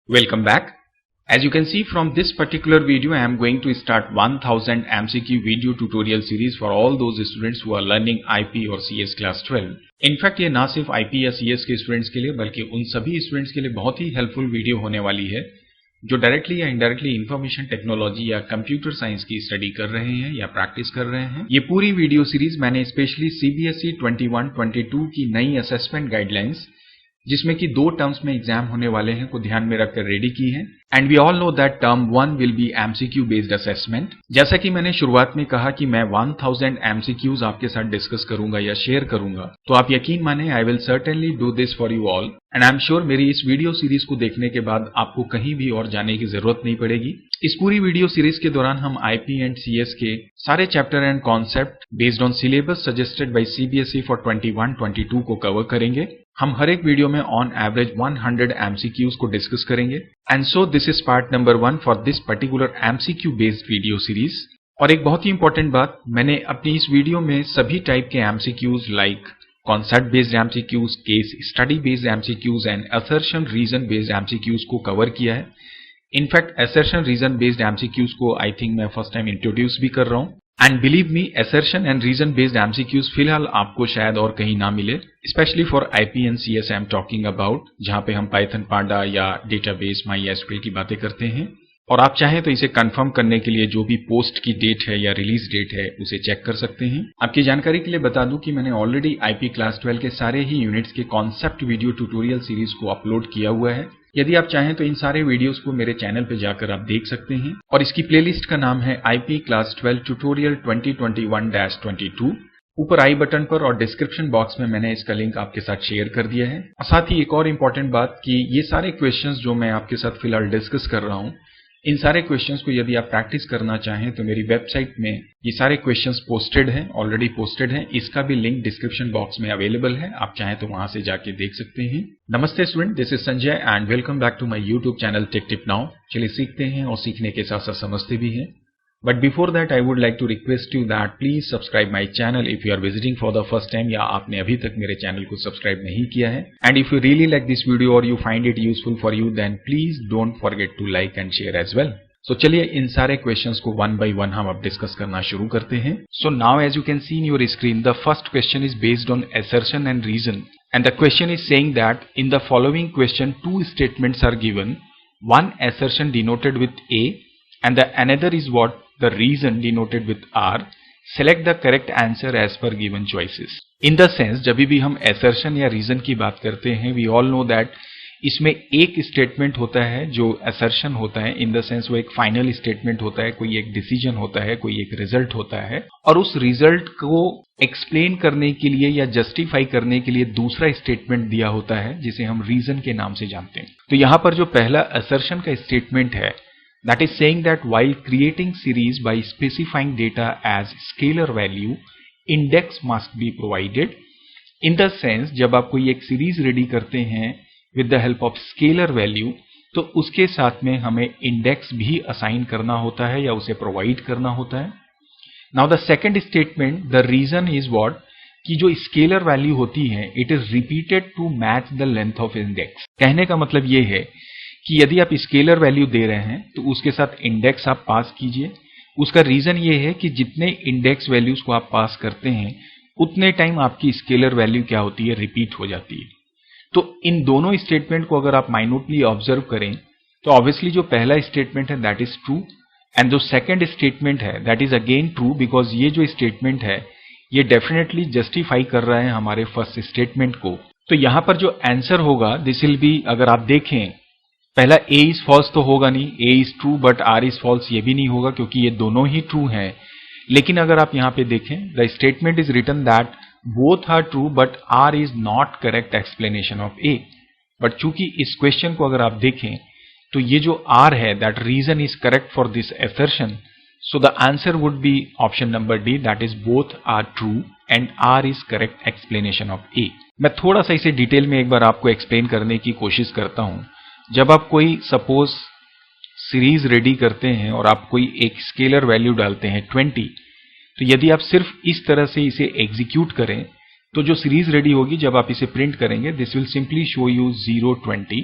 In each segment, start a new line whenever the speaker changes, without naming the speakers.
Welcome back. As you can see from this particular video, I am going to start 1000 MCQ video tutorial series for all those students who are learning IP और CS class 12. In fact ये ना सिर्फ IP या CS के students के लिए बल्कि उन सभी स्टूडेंट्स के लिए बहुत ही हेल्पफुल वीडियो होने वाली है जो डायरेक्टली या इनडायरेक्टली इंफॉर्मेशन टेक्नोलॉजी या कंप्यूटर साइंस की स्टडी कर रहे हैं या प्रैक्टिस कर रहे हैं। ये पूरी वीडियो सीरीज मैंने स्पेशली CBSE 21-22 की नई असेसमेंट गाइडलाइंस जिसमें कि दो टर्म्स में एग्जाम होने वाले हैं को ध्यान में रखकर रेडी की है। And we all know that term 1 will be MCQ based assessment. जैसा कि मैंने शुरुआत में कहा कि मैं 1000 MCQs आपके साथ डिस्कस करूंगा या शेयर करूंगा, तो आप यकीन माने I will certainly do this for you all and I am sure मेरी इस वीडियो सीरीज को देखने के बाद आपको कहीं भी और जाने की जरूरत नहीं पड़ेगी। इस पूरी वीडियो सीरीज के दौरान हम IP एंड CS के सारे chapter and concept based on syllabus suggested by CBSE for 21-22 को कवर करेंगे। हम हर एक वीडियो में ऑन एवरेज 100 MCQs को डिस्कस करेंगे and so this is part number 1 for this particular MCQ based video series. और एक बहुत ही इंपॉर्टेंट बात, मैंने अपनी इस वीडियो में सभी टाइप के MCQs like concept based MCQs, case study based MCQs and assertion reason based MCQs को कवर किया है। In fact assertion reason based MCQs को आई थिंक मैं फर्स्ट टाइम इंट्रोड्यूस भी कर रहा हूं and believe me assertion and reason based MCQs फिलहाल आपको शायद और कहीं ना मिले, specially for IP and CS I am talking about, जहां पे हम पाइथन पांडा या डेटाबेस MySQL की बातें करते हैं। और आप चाहें तो इसे कंफर्म करने के लिए जो भी पोस्ट की डेट है या रिलीज डेट है उसे चेक कर सकते हैं। आपकी जानकारी के लिए बता दूं कि मैंने ऑलरेडी IP क्लास 12 के सारे ही यूनिट्स के कॉन्सेप्ट वीडियो ट्यूटोरियल सीरीज को अपलोड किया हुआ है। यदि आप चाहें तो इन सारे वीडियोस को मेरे चैनल पे जाकर आप देख सकते हैं और इसकी प्लेलिस्ट का नाम है IP क्लास 12 ट्यूटोरियल 2021-22। ऊपर आई बटन पर और डिस्क्रिप्शन बॉक्स में मैंने इसका लिंक आपके साथ शेयर कर दिया है। और साथ ही एक और इम्पोर्टेंट बात कि ये सारे क्वेश्चंस जो मैं आपके साथ फिलहाल डिस्कस कर रहा हूं, इन सारे क्वेश्चंस को यदि आप प्रैक्टिस करना चाहें तो मेरी वेबसाइट में ये सारे क्वेश्चंस पोस्टेड हैं, ऑलरेडी पोस्टेड हैं। इसका भी लिंक डिस्क्रिप्शन बॉक्स में अवेलेबल है, आप चाहें तो वहां से जाके देख सकते हैं। नमस्ते student, this is Sanjay and welcome back to my YouTube channel tech tip now. चलिए सीखते हैं और सीखने के साथ साथ समझते भी हैं। But before that I would like to request you that please subscribe my channel if you are visiting for the first time या आपने अभी तक मेरे चैनल को सब्सक्राइब नहीं किया है। And if you really like this video और you find it useful for you then please don't forget to like and share as well. So चलिए इन सारे क्वेश्चंस को वन बाय वन हम अब डिस्कस करना शुरू करते हैं। So now as you can see in your screen the first question is based on assertion and reason and the question is saying that in the following question two statements are given, one assertion denoted with A and the another is what the reason denoted with R. Select the correct answer as per given choices. In the sense जब भी हम assertion या reason की बात करते हैं, we all know that इसमें एक स्टेटमेंट होता है जो असर्शन होता है, इन द सेंस वो एक फाइनल स्टेटमेंट होता है, कोई एक डिसीजन होता है, कोई एक रिजल्ट होता है और उस रिजल्ट को एक्सप्लेन करने के लिए या जस्टिफाई करने के लिए दूसरा स्टेटमेंट दिया होता है जिसे हम रीजन के नाम से जानते हैं। तो यहां पर जो पहला असर्शन का स्टेटमेंट है that is saying that while creating series by specifying data as scalar value index must be provided. In the sense जब आप कोई एक सीरीज रेडी करते हैं with the help of scalar value तो उसके साथ में हमें इंडेक्स भी असाइन करना होता है या उसे प्रोवाइड करना होता है। Now the second statement the reason is what कि जो स्केलर वैल्यू होती है it is repeated to match the length of index. कहने का मतलब ये है कि यदि आप स्केलर वैल्यू दे रहे हैं तो उसके साथ इंडेक्स आप पास कीजिए। उसका रीजन ये है कि जितने इंडेक्स वैल्यूज को आप पास करते हैं उतने टाइम आपकी स्केलर वैल्यू क्या होती है, रिपीट हो जाती है। तो इन दोनों स्टेटमेंट को अगर आप माइन्यूटली ऑब्जर्व करें तो ऑब्वियसली जो पहला स्टेटमेंट है दैट इज ट्रू एंड जो सेकंड स्टेटमेंट है that is again true because ये जो स्टेटमेंट है ये डेफिनेटली जस्टिफाई कर रहा है हमारे फर्स्ट स्टेटमेंट को। तो यहां पर जो आंसर होगा दिस विल बी, अगर आप देखें पहला A इज फॉल्स तो होगा नहीं, A is true but R is false ये भी नहीं होगा क्योंकि ये दोनों ही ट्रू हैं। लेकिन अगर आप यहां पे देखें the statement is written that both are true but R is not correct explanation of A. But चूंकि इस क्वेश्चन को अगर आप देखें तो ये जो R है that reason is correct for this assertion, so the answer would be option number D, that is both are true and R is correct explanation of A. मैं थोड़ा सा इसे डिटेल में एक बार आपको एक्सप्लेन करने की कोशिश करता हूं। जब आप कोई सपोज सीरीज रेडी करते हैं और आप कोई एक स्केलर वैल्यू डालते हैं 20, तो यदि आप सिर्फ इस तरह से इसे एग्जीक्यूट करें तो जो सीरीज रेडी होगी जब आप इसे प्रिंट करेंगे this will simply show you 0 20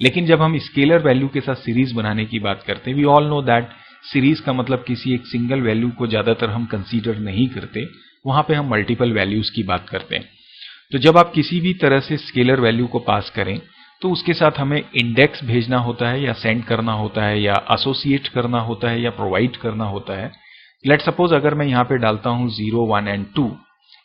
लेकिन जब हम स्केलर वैल्यू के साथ सीरीज बनाने की बात करते हैं, we all know that series का मतलब किसी एक सिंगल वैल्यू को ज्यादातर हम कंसीडर नहीं करते, वहां पे हम मल्टीपल वैल्यूज की बात करते हैं। तो जब आप किसी भी तरह से स्केलर वैल्यू को पास करें तो उसके साथ हमें इंडेक्स भेजना होता है या सेंड करना होता है या एसोसिएट करना होता है या प्रोवाइड करना होता है। लेट सपोज अगर मैं यहाँ पे डालता हूँ 0, 1 एंड 2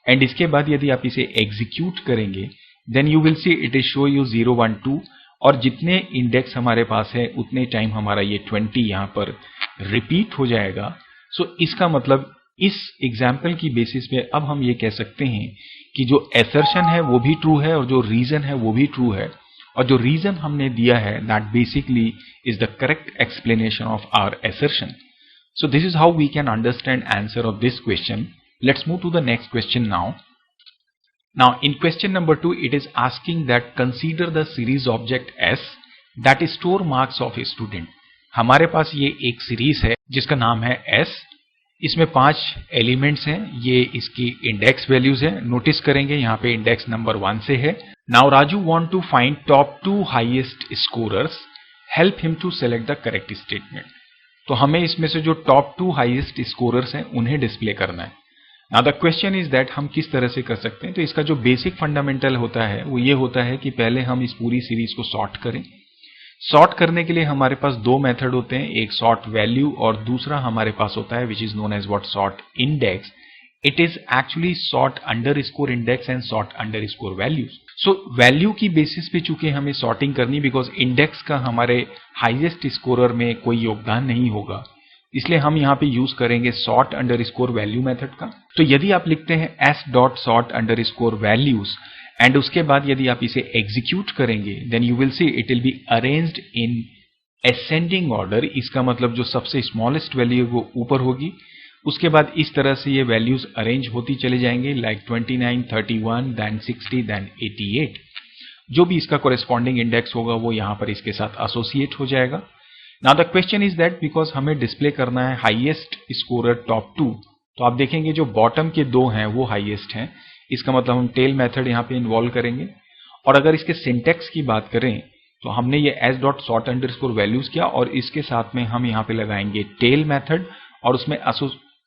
एंड इसके बाद यदि आप इसे एग्जीक्यूट करेंगे then you will see it is show you 0, 1, 2 और जितने इंडेक्स हमारे पास है उतने टाइम हमारा ये 20 यहाँ पर रिपीट हो जाएगा। सो इसका मतलब इस एग्जाम्पल की बेसिस पे अब हम ये कह सकते हैं कि जो एसर्शन है वो भी ट्रू है और जो रीजन है वो भी ट्रू है, और जो रीजन हमने दिया है that basically is the correct explanation of our assertion. So this is how we can understand answer of this question. Let's move to the next question now. Now in question number 2 it is asking that consider the series object S that store marks of a student. हमारे पास ये एक series है जिसका नाम है S। इसमें 5 elements हैं, ये इसकी इंडेक्स वैल्यूज है। नोटिस करेंगे यहाँ पे इंडेक्स नंबर 1 से है। Now Raju want to find top 2 highest scorers. Help him to select the correct statement. तो हमें इसमें से जो टॉप 2 हाईएस्ट स्कोरर्स हैं उन्हें डिस्प्ले करना है। Now the question is that हम किस तरह से कर सकते हैं। तो इसका जो बेसिक फंडामेंटल होता है वो ये होता है कि पहले हम इस पूरी सीरीज को सॉर्ट करें। सॉर्ट करने के लिए हमारे पास 2 मेथड होते हैं, एक सॉर्ट वैल्यू और दूसरा हमारे पास होता है which is known as what sort index. It is actually sort underscore index and sort underscore values. So value की बेसिस पे चूंकि हमें सॉर्टिंग करनी, बिकॉज इंडेक्स का हमारे हाईएस्ट स्कोरर में कोई योगदान नहीं होगा, इसलिए हम यहाँ पे यूज करेंगे सॉर्ट अंडरस्कोर वैल्यू मेथड का। तो यदि आप लिखते हैं s dot sort underscore values and उसके बाद यदि आप इसे एग्जीक्यूट करेंगे then you will see it will be arranged in ascending order. इसका मतलब जो सबसे स्मॉलेस्ट वैल्यू है वो ऊपर होगी, उसके बाद इस तरह से ये वैल्यूज अरेंज होती चले जाएंगे लाइक 29, 31, then 60, then 88। जो भी इसका कोरेस्पॉन्डिंग इंडेक्स होगा वो यहाँ पर इसके साथ एसोसिएट हो जाएगा। Now the question is that because हमें डिस्प्ले करना है हाईएस्ट स्कोरर टॉप 2, तो आप देखेंगे जो बॉटम के 2 हैं वो हाईएस्ट हैं। इसका मतलब हम टेल मेथड यहाँ पे इन्वॉल्व करेंगे। और अगर इसके सिंटेक्स की बात करें तो हमने ये s dot sort underscore values किया और इसके साथ में हम यहाँ पे लगाएंगे टेल मेथड और उसमें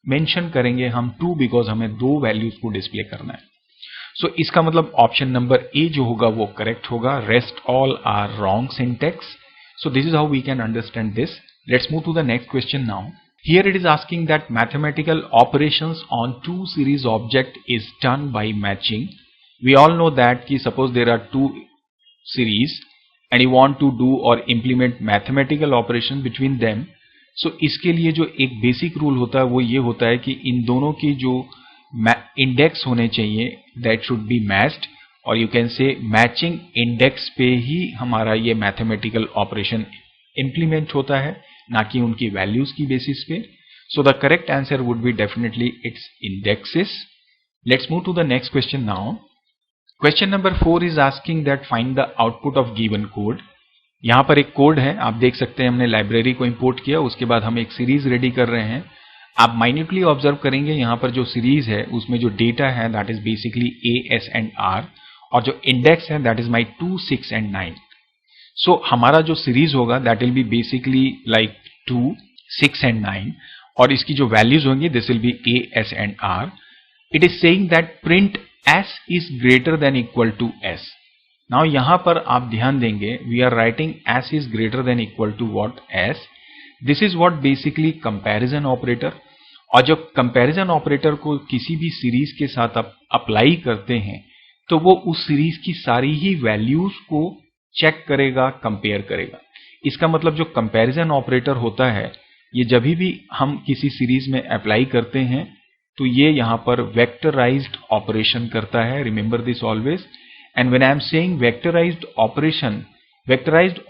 मेंशन करेंगे हम 2 बिकॉज हमें 2 वैल्यूज को डिस्प्ले करना है। सो इसका मतलब ऑप्शन नंबर ए जो होगा वो करेक्ट होगा, rest all are wrong syntax. So this is how we can understand this. Let's move to the next question now. Here it is asking that mathematical operations on 2 series object is done by matching. We all know that कि suppose there are 2 series and you want to do और implement mathematical operation between them. So इसके लिए जो एक basic rule होता है वो ये होता है कि इन दोनों की जो इंडेक्स होने चाहिए दैट शुड बी मैच्ड, और you can say matching index पे ही हमारा ये मैथमेटिकल ऑपरेशन इंप्लीमेंट होता है, ना कि उनकी वैल्यूज की बेसिस पे। So the correct answer would be definitely it's indexes. Let's move to the next question now. Question number 4 is asking that find the output of given code. यहाँ पर एक कोड है, आप देख सकते हैं हमने लाइब्रेरी को इंपोर्ट किया, उसके बाद हम एक सीरीज रेडी कर रहे हैं। आप माइन्यूटली ऑब्जर्व करेंगे यहाँ पर जो सीरीज है उसमें जो डेटा है that is basically A, S and R, और जो इंडेक्स है that is my 2, 6 and 9। So हमारा जो सीरीज होगा that will be basically like 2, 6 and 9, और इसकी जो वैल्यूज होंगी this will be A, S and R। It is saying that print S is greater than equal to S। Now यहां पर आप ध्यान देंगे we are writing S is greater than equal to what S। This is what basically comparison operator. और जब comparison operator को किसी भी सीरीज के साथ आप अप्लाई करते हैं तो वो उस सीरीज की सारी ही वैल्यूज को चेक करेगा, कंपेयर करेगा। इसका मतलब जो कंपैरिजन ऑपरेटर होता है ये जब भी हम किसी सीरीज में अप्लाई करते हैं तो ये यहाँ पर वेक्टराइज्ड ऑपरेशन करता है। Remember this always. And when I am saying vectorised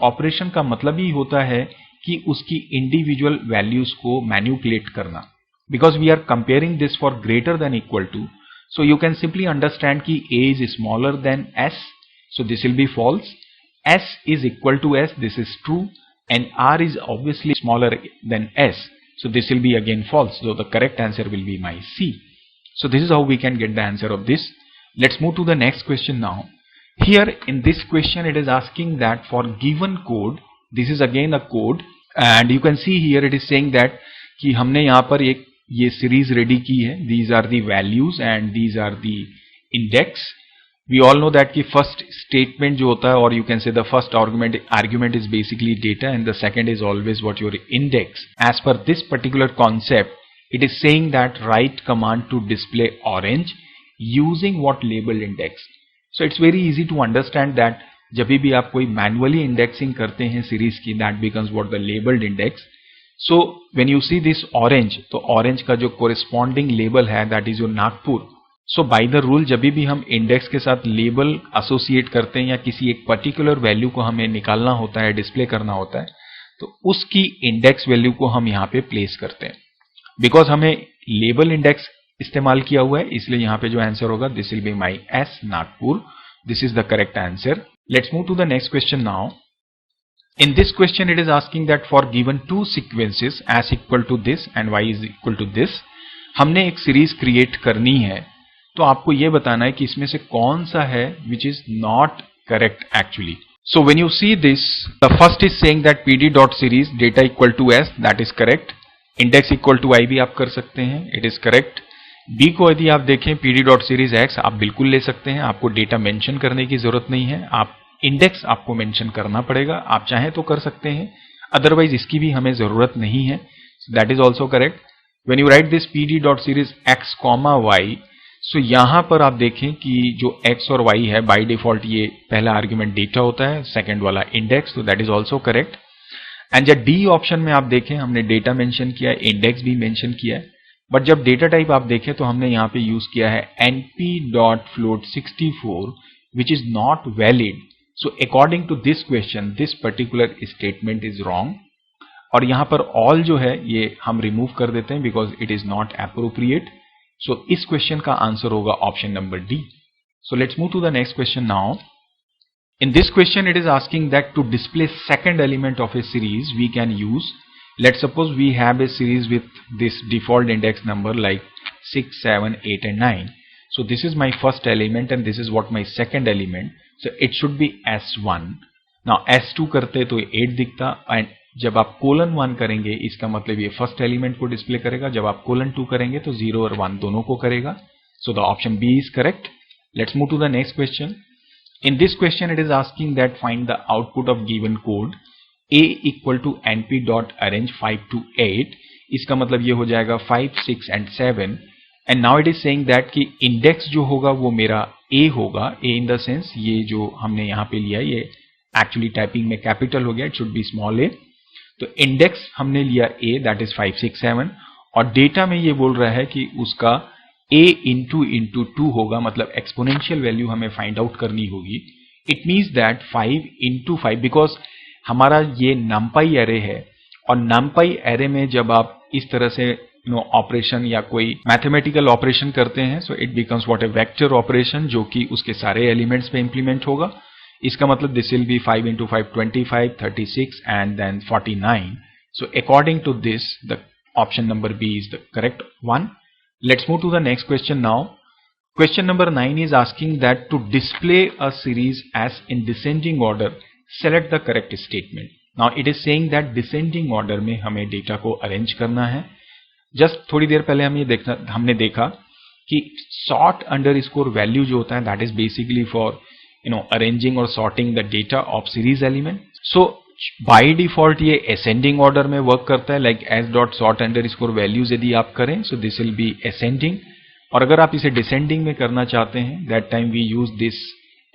operation का मतलब ही होता है कि उसकी इंडिविजुअल वैल्यूज को मैनिपुलेट करना, because we are comparing this for greater than equal to. So you can simply understand कि A is smaller than S, so this will be false. S is equal to S, this is true, and R is obviously smaller than S, so this will be again false. So the correct answer will be my C. So this is how we can get the answer of this. Let's move to the next question now. Here in this question it is asking that for given code, this is again a code and you can see here it is saying that कि हमने यहाँ पर एक ये series ready की है. These are the values and these are the index. We all know that कि first statement जो होता है और you can say the first argument is basically data and the second is always what your index. As per this particular concept, it is saying that write command to display orange using what labeled index. So it's very easy to understand that जब भी आप कोई manually indexing करते हैं series की, that becomes what the labeled index. So when you see this orange, तो orange का जो corresponding label है that is your Nagpur. So by the rule जब भी हम index के साथ label associate करते हैं या किसी एक particular value को हमें निकालना होता है, display करना होता है, तो उसकी index value को हम यहाँ पे place करते हैं. Because हमें label index इस्तेमाल किया हुआ है, इसलिए यहाँ पे जो आंसर होगा this will be my S Nagpur. This is the correct answer. Let's move to the next question now. In this question it is asking that for given two sequences S equal to this and Y is equal to this. हमने एक series create करनी है, तो आपको यह बताना है कि इसमें से कौन सा है which is not correct actually. So when you see this, the first is saying that pd dot series data equal to S, that is correct. Index equal to I भी आप कर सकते हैं, इट इज करेक्ट. बी को यदि आप देखें pd dot series x, आप बिल्कुल ले सकते हैं, आपको डेटा मेंशन करने की जरूरत नहीं है. आप इंडेक्स आपको मेंशन करना पड़ेगा, आप चाहें तो कर सकते हैं, अदरवाइज इसकी भी हमें जरूरत नहीं है. That is also correct. When you write this pd dot series x comma y, सो यहां पर आप देखें कि जो x और y है बाय डिफॉल्ट ये पहला आर्ग्यूमेंट डेटा होता है, सेकंड वाला इंडेक्स, तो that is also correct. And जब डी ऑप्शन में आप देखें हमने डेटा मेंशन किया है, इंडेक्स भी मेंशन किया है, बट जब डेटा टाइप आप देखें तो हमने यहां पे यूज किया है np.float64 which is not valid. So according to this question, this particular statement is wrong. और यहां पर all जो है ये हम रिमूव कर देते हैं because it is not appropriate. So इस क्वेश्चन का आंसर होगा option number D. So let's move to the next question now. In this question it is asking that to display second element of a series we can use, let's suppose we have a series with this default index number like 6, 7, 8 and 9. So this is my first element and this is what my second element. So it should be S1. Now S2 करते तो 8 दिखता, and जब आप colon 1 करेंगे इसका मतलब ये first element को डिस्प्ले करेगा, जब आप कोलन 2 करेंगे तो 0 और 1 दोनों को करेगा. So the option B is correct. Let's move to the next question. In this question it is asking that find the output of given code a equal to np dot arrange 5 to 8. इसका मतलब ये हो जाएगा 5, 6 and 7. And now it is saying that कि index जो होगा वो मेरा a होगा. a in the sense ये जो हमने यहाँ पे लिया ये एक्चुअली टाइपिंग में कैपिटल हो गया, it should B small a. तो इंडेक्स हमने लिया a, दैट इज 5, 6, 7 और डेटा में ये बोल रहा है कि उसका a इंटू 2 होगा, मतलब एक्सपोनेंशियल वैल्यू हमें फाइंड आउट करनी होगी. It means that 5 into 5, because हमारा ये नमपाई एरे है और नमपाई एरे में जब आप इस तरह से ऑपरेशन या कोई मैथमेटिकल ऑपरेशन करते हैं, so it becomes what A vector operation जो कि उसके सारे एलिमेंट्स पे इंप्लीमेंट होगा. इसका मतलब this will be 5 into 5 25, 36 and then 49. So according to this the option number B is the correct one. Let's move to the next question now. Question number 9 is asking that to display a series as in descending order, select the correct statement. Now it is saying that descending order में हमें data को arrange करना है. Just थोड़ी देर पहले हमने देखा कि sort underscore value जो होता है that is basically for arranging or sorting the data of series element. So by default ये ascending order में वर्क करता है, like s dot sort underscore values यदि आप करें so this will be ascending. और अगर आप इसे descending में करना चाहते हैं that time we use this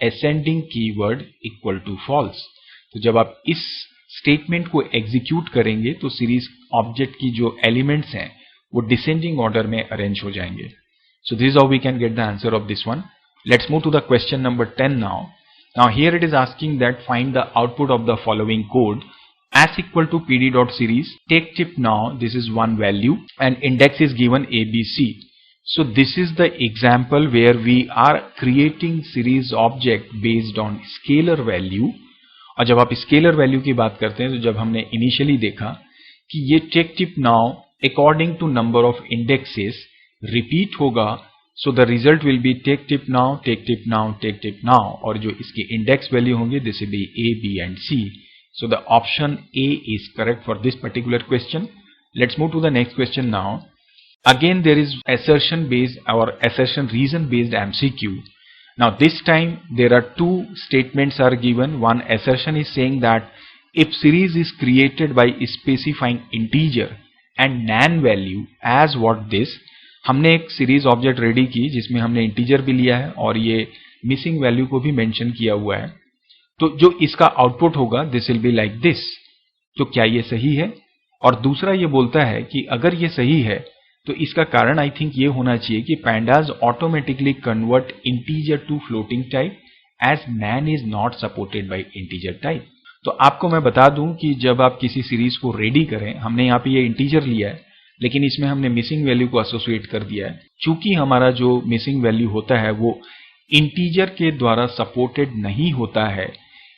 ascending keyword equal to false. तो जब आप इस स्टेटमेंट को एग्जीक्यूट करेंगे तो सीरीज ऑब्जेक्ट की जो एलिमेंट्स हैं वो डिसेंडिंग ऑर्डर में अरेंज हो जाएंगे. So this is how we can get the answer of this one. Let's move to the question number 10 now. Now here it is asking that find the output of the following code as equal to pd dot series. Take tip now, this is one value and index is given abc. So this is the example where we are creating series object based on scalar value. और जब आप scalar value की बात करते हैं तो जब हमने इनिशियली देखा कि ये tech tip now according to number of indexes repeat होगा so the result will be tech tip now, tech tip now, tech tip now, और जो इसकी इंडेक्स वैल्यू होंगे this will be A, B and C. So the option A is correct for this particular question. Let's move to the next question now. Again there is assertion based or assertion reason based MCQ. Now this time there are two statements are given. One assertion is saying that if series is created by specifying integer and nan value as what this, हमने एक series object ready की जिसमें हमने integer भी लिया है और ये मिसिंग वैल्यू को भी मेंशन किया हुआ है, तो जो इसका आउटपुट होगा this will B like this. तो क्या ये सही है? और दूसरा ये बोलता है कि अगर ये सही है तो इसका कारण आई थिंक ये होना चाहिए कि pandas automatically convert integer to floating type as nan is not supported by integer type. तो आपको मैं बता दूं कि जब आप किसी सीरीज को रेडी करें, हमने यहाँ पे ये इंटीजर लिया है लेकिन इसमें हमने मिसिंग वैल्यू को एसोसिएट कर दिया है. चूंकि हमारा जो मिसिंग वैल्यू होता है वो इंटीजर के द्वारा सपोर्टेड नहीं होता है,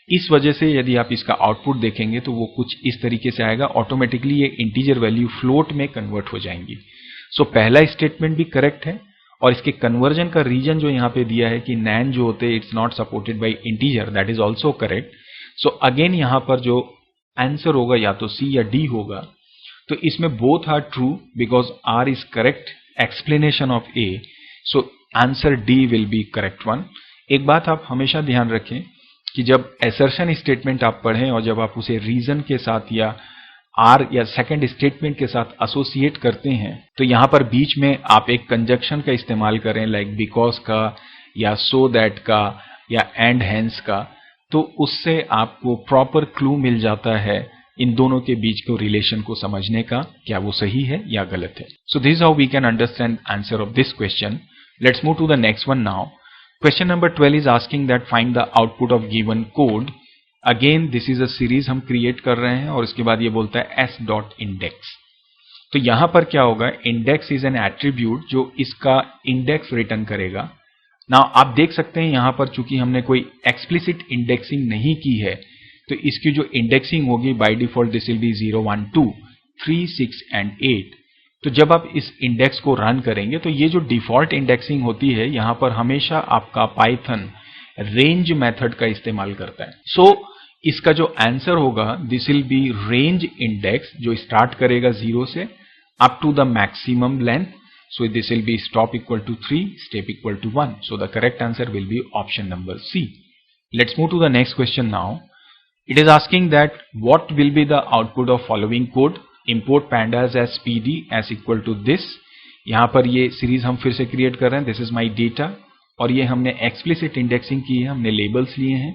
इस वजह से यदि आप इसका आउटपुट देखेंगे तो वो कुछ इस तरीके से आएगा. ऑटोमेटिकली ये इंटीजर वैल्यू फ्लोट में कन्वर्ट हो जाएंगी. सो पहला स्टेटमेंट भी करेक्ट है और इसके कन्वर्जन का रीजन जो यहाँ पे दिया है कि nan जो होते हैं it's not supported by integer, that is also correct. So again यहाँ पर जो आंसर होगा या तो C या D होगा. तो इसमें both are true because R is correct explanation of A. So answer D will be correct one. एक बात आप हमेशा ध्यान रखें कि जब असर्शन स्टेटमेंट आप पढ़ें और जब आप उसे रीजन के साथ या R या सेकंड स्टेटमेंट के साथ एसोसिएट करते हैं तो यहां पर बीच में आप एक कंजक्शन का इस्तेमाल करें लाइक बिकॉज का या सो दैट का या एंड हेंस का, तो उससे आपको प्रॉपर क्लू मिल जाता है इन दोनों के बीच को रिलेशन को समझने का, क्या वो सही है या गलत है. So this how we can understand answer of this question. Let's move to the next one now. Question number 12 is asking that find the output of given code. Again this is a series हम create कर रहे हैं और इसके बाद ये बोलता है s dot index. तो यहां पर क्या होगा, index is an attribute जो इसका index रिटर्न करेगा. Now आप देख सकते हैं यहां पर चूंकि हमने कोई explicit indexing नहीं की है तो इसकी जो indexing होगी by default this will be 0, 1, 2, 3, 6 and 8. तो जब आप इस इंडेक्स को रन करेंगे तो ये जो डिफॉल्ट इंडेक्सिंग होती है यहां पर हमेशा आपका पाइथन रेंज मेथड का इस्तेमाल करता है. सो इसका जो आंसर होगा this will be range index जो स्टार्ट करेगा 0 से up to the maximum length. So this will be stop equal to 3, step equal to 1. So the correct answer will be option number C. Let's move to the next question now. It is asking that what will be the output of following code. Import pandas as PD as equal to this. यहां पर ये series हम फिर से create कर रहे हैं. This is my data और ये हमने एक्सप्लिसिट इंडेक्सिंग की है, हमने लेबल्स लिए हैं.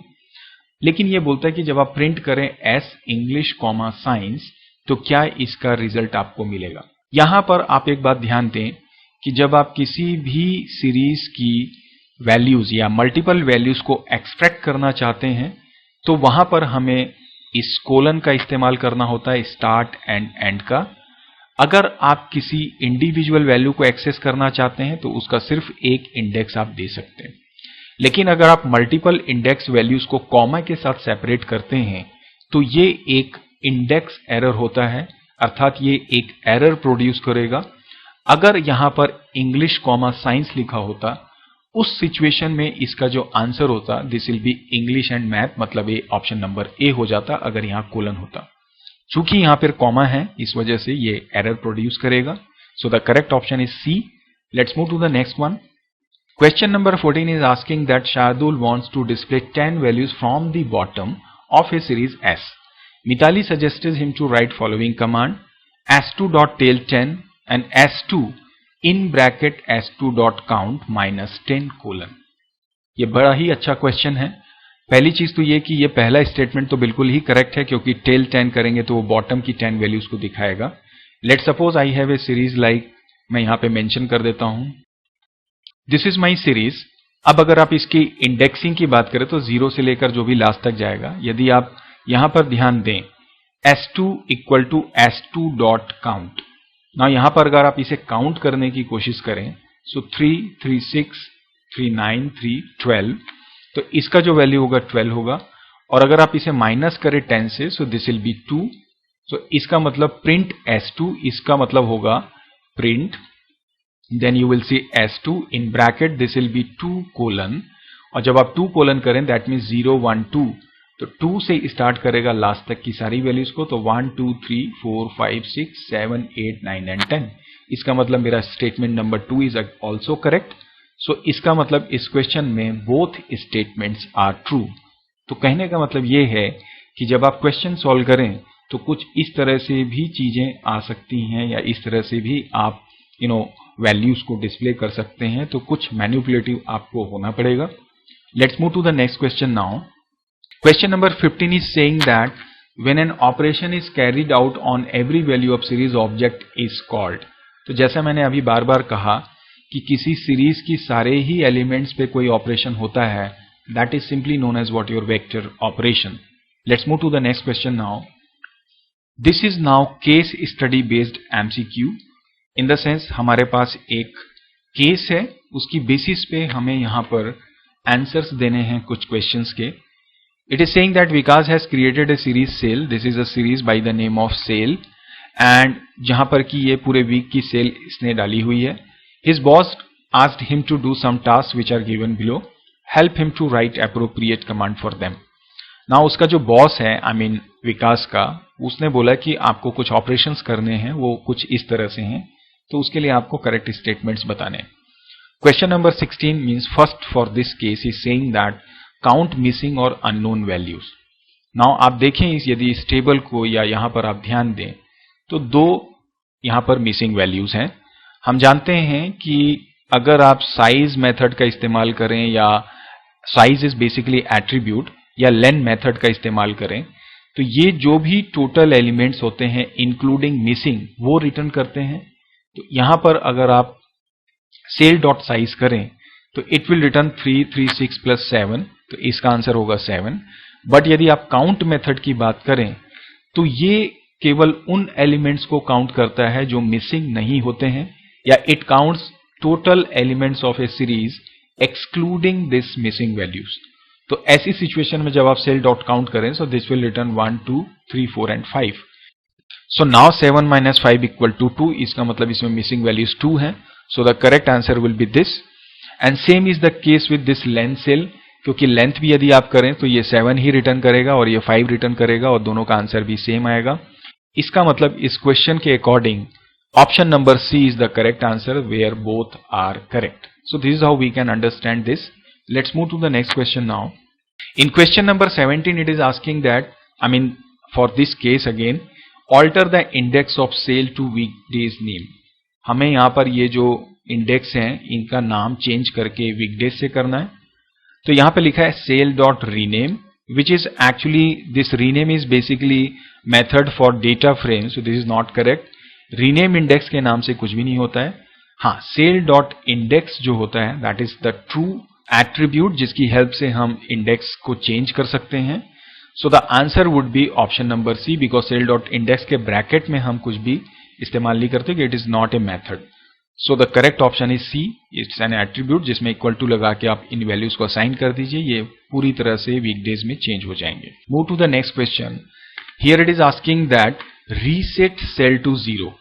लेकिन ये बोलता है कि जब आप प्रिंट करें S इंग्लिश कॉमा साइंस तो क्या इसका रिजल्ट आपको मिलेगा. यहां पर आप एक बात ध्यान दें कि जब आप किसी भी सीरीज की वैल्यूज या मल्टीपल वैल्यूज को एक्सट्रैक्ट करना चाहते हैं तो वहां पर हमें इस कोलन का इस्तेमाल करना होता है, स्टार्ट एंड एंड का. अगर आप किसी इंडिविजुअल वैल्यू को एक्सेस करना चाहते हैं तो उसका सिर्फ एक इंडेक्स आप दे सकते हैं. लेकिन अगर आप मल्टीपल इंडेक्स वैल्यूज को कॉमा के साथ सेपरेट करते हैं तो ये एक इंडेक्स एरर होता है, अर्थात ये एक एरर प्रोड्यूस करेगा. अगर यहां पर इंग्लिश कॉमा साइंस लिखा होता उस सिचुएशन में इसका जो आंसर होता this will B English and math, मतलब ये ऑप्शन नंबर A हो जाता अगर यहां कोलन होता. चूंकि यहां पर कॉमा है इस वजह से ये एरर प्रोड्यूस करेगा. So the correct option is C. Let's move to the next one. Question number 14 is asking that Shardul wants to display 10 values from the bottom of a series S. Mitali suggested him to write following command s2.tail10 and s2 in bracket s2.count -10 colon. ये बड़ा ही अच्छा question है. पहली चीज तो ये कि ये पहला स्टेटमेंट तो बिल्कुल ही करेक्ट है क्योंकि टेल 10 करेंगे तो वो बॉटम की 10 वैल्यूज को दिखाएगा. Let suppose I have a series like, मैं यहां पे मेंशन कर देता हूं दिस इज माई सीरीज. अब अगर आप इसकी इंडेक्सिंग की बात करें तो 0 से लेकर जो भी लास्ट तक जाएगा. यदि आप यहां पर ध्यान दें s2 equal to s2 dot count. ना यहां पर अगर आप इसे काउंट करने की कोशिश करें सो 3, 3, 6, 3, 9, 3, 12, तो इसका जो वैल्यू होगा 12 होगा. और अगर आप इसे माइनस करें 10 से सो दिस विल बी 2. सो इसका मतलब प्रिंट s2, इसका मतलब होगा print then you will see S2 in bracket, this will be 2 colon, और जब आप 2 colon करें that means 0 1 2, तो 2 से स्टार्ट करेगा लास्ट तक की सारी वैल्यूज को, तो 1 2 3 4 5 6 7 8 9 and 10। इसका मतलब मेरा statement number 2 is also correct. So इसका मतलब इस क्वेश्चन में बोथ स्टेटमेंट्स आर ट्रू। तो कहने का मतलब ये है कि जब आप क्वेश्चन सॉल्व करें तो कुछ इस तरह से भी चीजें आ सकती हैं, या इस तरह से भी आप वैल्यूज को डिस्प्ले कर सकते हैं, तो कुछ मैनिपुलेटिव आपको होना पड़ेगा। Let's move to the next question now. Question number 15 is saying that when an operation is carried out on every value of series object is called। तो जैसा मैंने अभी बार बार कहा कि किसी सीरीज की सारे ही एलिमेंट्स पे कोई ऑपरेशन होता है, that is simply known as what your vector operation। Let's move to the next question now। This is now case study based MCQ। In the sense हमारे पास एक केस है, उसकी बेसिस पे हमें यहाँ पर आंसर्स देने हैं कुछ क्वेश्चंस के। It is saying that Vikas has created a series sale। This is a series by the name of sale, and जहां पर कि ये पूरे वीक की सेल इसने डाली हुई है। His boss asked him to do some tasks which are given below। Help him to write appropriate command for them। Now उसका जो बॉस है, I mean विकास का, उसने बोला कि आपको कुछ ऑपरेशंस करने हैं, वो कुछ इस तरह से हैं, तो उसके लिए आपको करेक्ट स्टेटमेंट्स बताने हैं। Question number 16 means first for this case is saying that count missing और अननोन वैल्यूज। नाउ आप देखें यदि इस टेबल को, या यहां पर आप ध्यान दें तो दो यहां पर मिसिंग वैल्यूज हैं। हम जानते हैं कि अगर आप साइज मेथड का इस्तेमाल करें, या साइज इज बेसिकली एट्रीब्यूट, या लेन मेथड का इस्तेमाल करें, तो ये जो भी टोटल एलिमेंट्स होते हैं इंक्लूडिंग मिसिंग वो रिटर्न करते हैं। तो यहां पर अगर आप सेल डॉट साइज करें तो इट विल रिटर्न 3 3 6 प्लस 7, तो इसका आंसर होगा 7। बट यदि आप काउंट मेथड की बात करें तो ये केवल उन एलिमेंट्स को काउंट करता है जो मिसिंग नहीं होते हैं, या it counts total elements of A series excluding this missing values. तो ऐसी सिचुएशन में जब आप सेल डॉट काउंट करें, सो this will return 1 2 3 4 and 5। So now 7 minus 5 equal to 2, इसका मतलब इसमें मिसिंग वैल्यूज 2 है। So the correct answer will be this. And same is the case with this length sale, क्योंकि length भी यदि आप करें तो ये 7 ही रिटर्न करेगा और ये 5 रिटर्न करेगा, और दोनों का आंसर भी सेम आएगा। इसका मतलब इस क्वेश्चन के according option number C is the correct answer, where both are correct. So this is how we can understand this. Let's move to the next question now. In question number 17 it is asking that, I mean for this case again, alter the index of sale to weekdays name. हमें यहां पर ये जो index हैं इनका नाम change करके weekdays से करना है। तो यहां पे लिखा है sale dot rename, which is actually this rename is basically method for data frame, so this is not correct. Rename index के नाम से कुछ भी नहीं होता है। हाँ, सेल डॉट इंडेक्स जो होता है that is the true attribute, जिसकी हेल्प से हम इंडेक्स को चेंज कर सकते हैं। So the answer would be option number C, because sale dot index के ब्रैकेट में हम कुछ भी इस्तेमाल नहीं करते, कि it is not a method. So the correct option is C, it's an attribute जिसमें इक्वल टू लगा के आप इन वैल्यूज को असाइन कर दीजिए, ये पूरी तरह से वीकडेज में चेंज हो जाएंगे। Move to the next question. Here it is asking that reset sale to 0।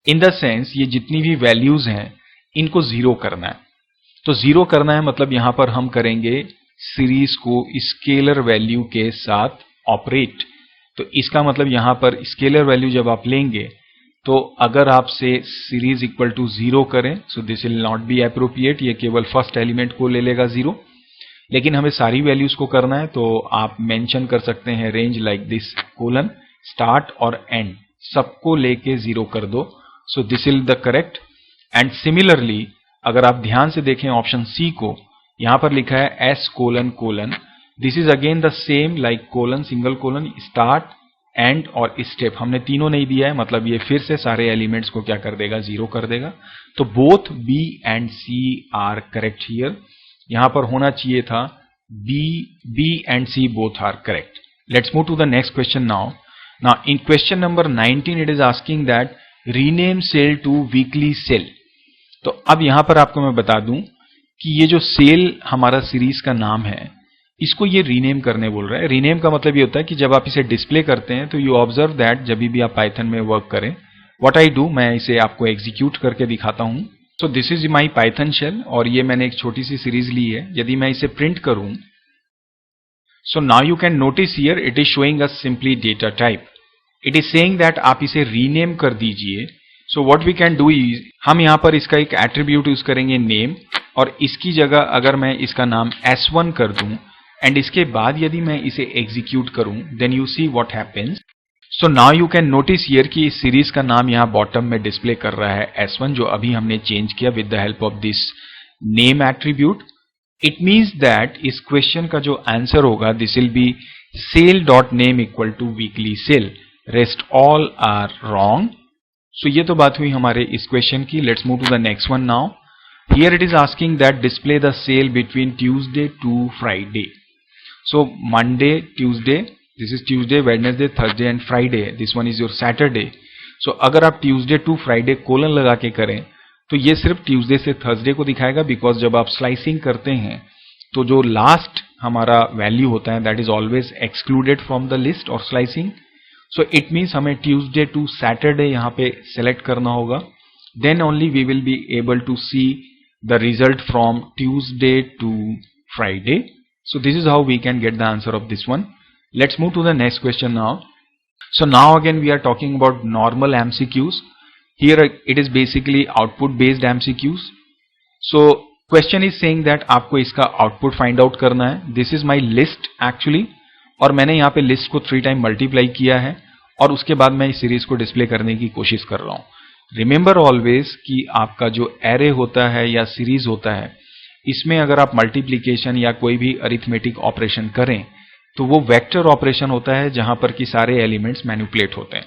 In the sense ये जितनी भी वैल्यूज हैं इनको 0 करना है। तो 0 करना है मतलब यहां पर हम करेंगे सीरीज को स्केलर वैल्यू के साथ ऑपरेट। तो इसका मतलब यहां पर स्केलर वैल्यू जब आप लेंगे तो अगर आपसे सीरीज इक्वल टू 0 करें, सो this will not B appropriate, ये केवल फर्स्ट एलिमेंट को ले लेगा 0। लेकिन हमें सारी वैल्यूज को करना है, तो आप मेंशन कर सकते हैं range like this, colon, start और एंड सबको लेके 0 कर दो। सो this is the correct. And similarly अगर आप ध्यान से देखें ऑप्शन सी को, यहां पर लिखा है S colon colon, this is again the same like colon, single colon, start, and और स्टेप। हमने तीनों नहीं दिया है, मतलब ये फिर से सारे एलिमेंट्स को क्या कर देगा, 0 कर देगा। तो both B and C are correct here. यहां पर होना चाहिए था B and C both are correct. Let's move to the next question now. Now in question number 19 it is asking that rename sale to weekly sale. तो अब यहां पर आपको मैं बता दूं कि ये जो सेल हमारा सीरीज का नाम है, इसको ये रीनेम करने बोल रहा है। रीनेम का मतलब ये होता है कि जब आप इसे डिस्प्ले करते हैं तो यू ऑब्जर्व दैट जब भी आप पाइथन में वर्क करें, व्हाट आई डू, मैं इसे आपको एग्जीक्यूट करके दिखाता हूं। So this is my Python shell और ये मैंने एक छोटी सी सीरीज ली है। यदि मैं इसे प्रिंट करूं, so now you can notice here it is showing us simply data type. It is saying that आप इसे रीनेम कर दीजिए। So what we can do is, हम यहां पर इसका एक एट्रीब्यूट यूज करेंगे नेम, और इसकी जगह अगर मैं इसका नाम S1 कर दूं एंड इसके बाद यदि मैं इसे एग्जीक्यूट करूं, then you see what happens. So now you can notice here कि इस सीरीज का नाम यहां बॉटम में डिस्प्ले कर रहा है S1, जो अभी हमने चेंज किया with the help of this name attribute. It means that इस क्वेश्चन का जो आंसर होगा this will be sale dot name equal to weekly sale, rest all are wrong. So ये तो बात हुई हमारे इस क्वेश्चन की। Let's move to the next one now. Here it is asking that display the sale between Tuesday to Friday. So Monday, Tuesday, this is Tuesday, Wednesday, Thursday and Friday. This one is your Saturday. So अगर आप Tuesday to Friday colon लगा के करें तो ये सिर्फ Tuesday से Thursday को दिखाएगा, बिकॉज जब आप स्लाइसिंग करते हैं तो जो लास्ट हमारा वैल्यू होता है that is always excluded from the list और स्लाइसिंग। सो इट मीन्स हमें Tuesday to Saturday यहाँ पे सेलेक्ट करना होगा, then only we will be able to see the result from Tuesday to Friday. So this is how we can get the answer of this one. Let's move to the next question now. So now again we are talking about normal MCQs. Here it is basically output based MCQs. So question is saying that आपको इसका output find out करना है. This is my list actually, और मैंने यहाँ पे list को 3 time multiply किया है और उसके बाद मैं इस सीरीज को डिस्प्ले करने की कोशिश कर रहा हूँ। रिमेंबर ऑलवेज कि आपका जो एरे होता है या सीरीज होता है, इसमें अगर आप मल्टीप्लिकेशन या कोई भी अरिथमेटिक ऑपरेशन करें तो वो वेक्टर ऑपरेशन होता है जहां पर कि सारे एलिमेंट्स मैनिपुलेट होते हैं।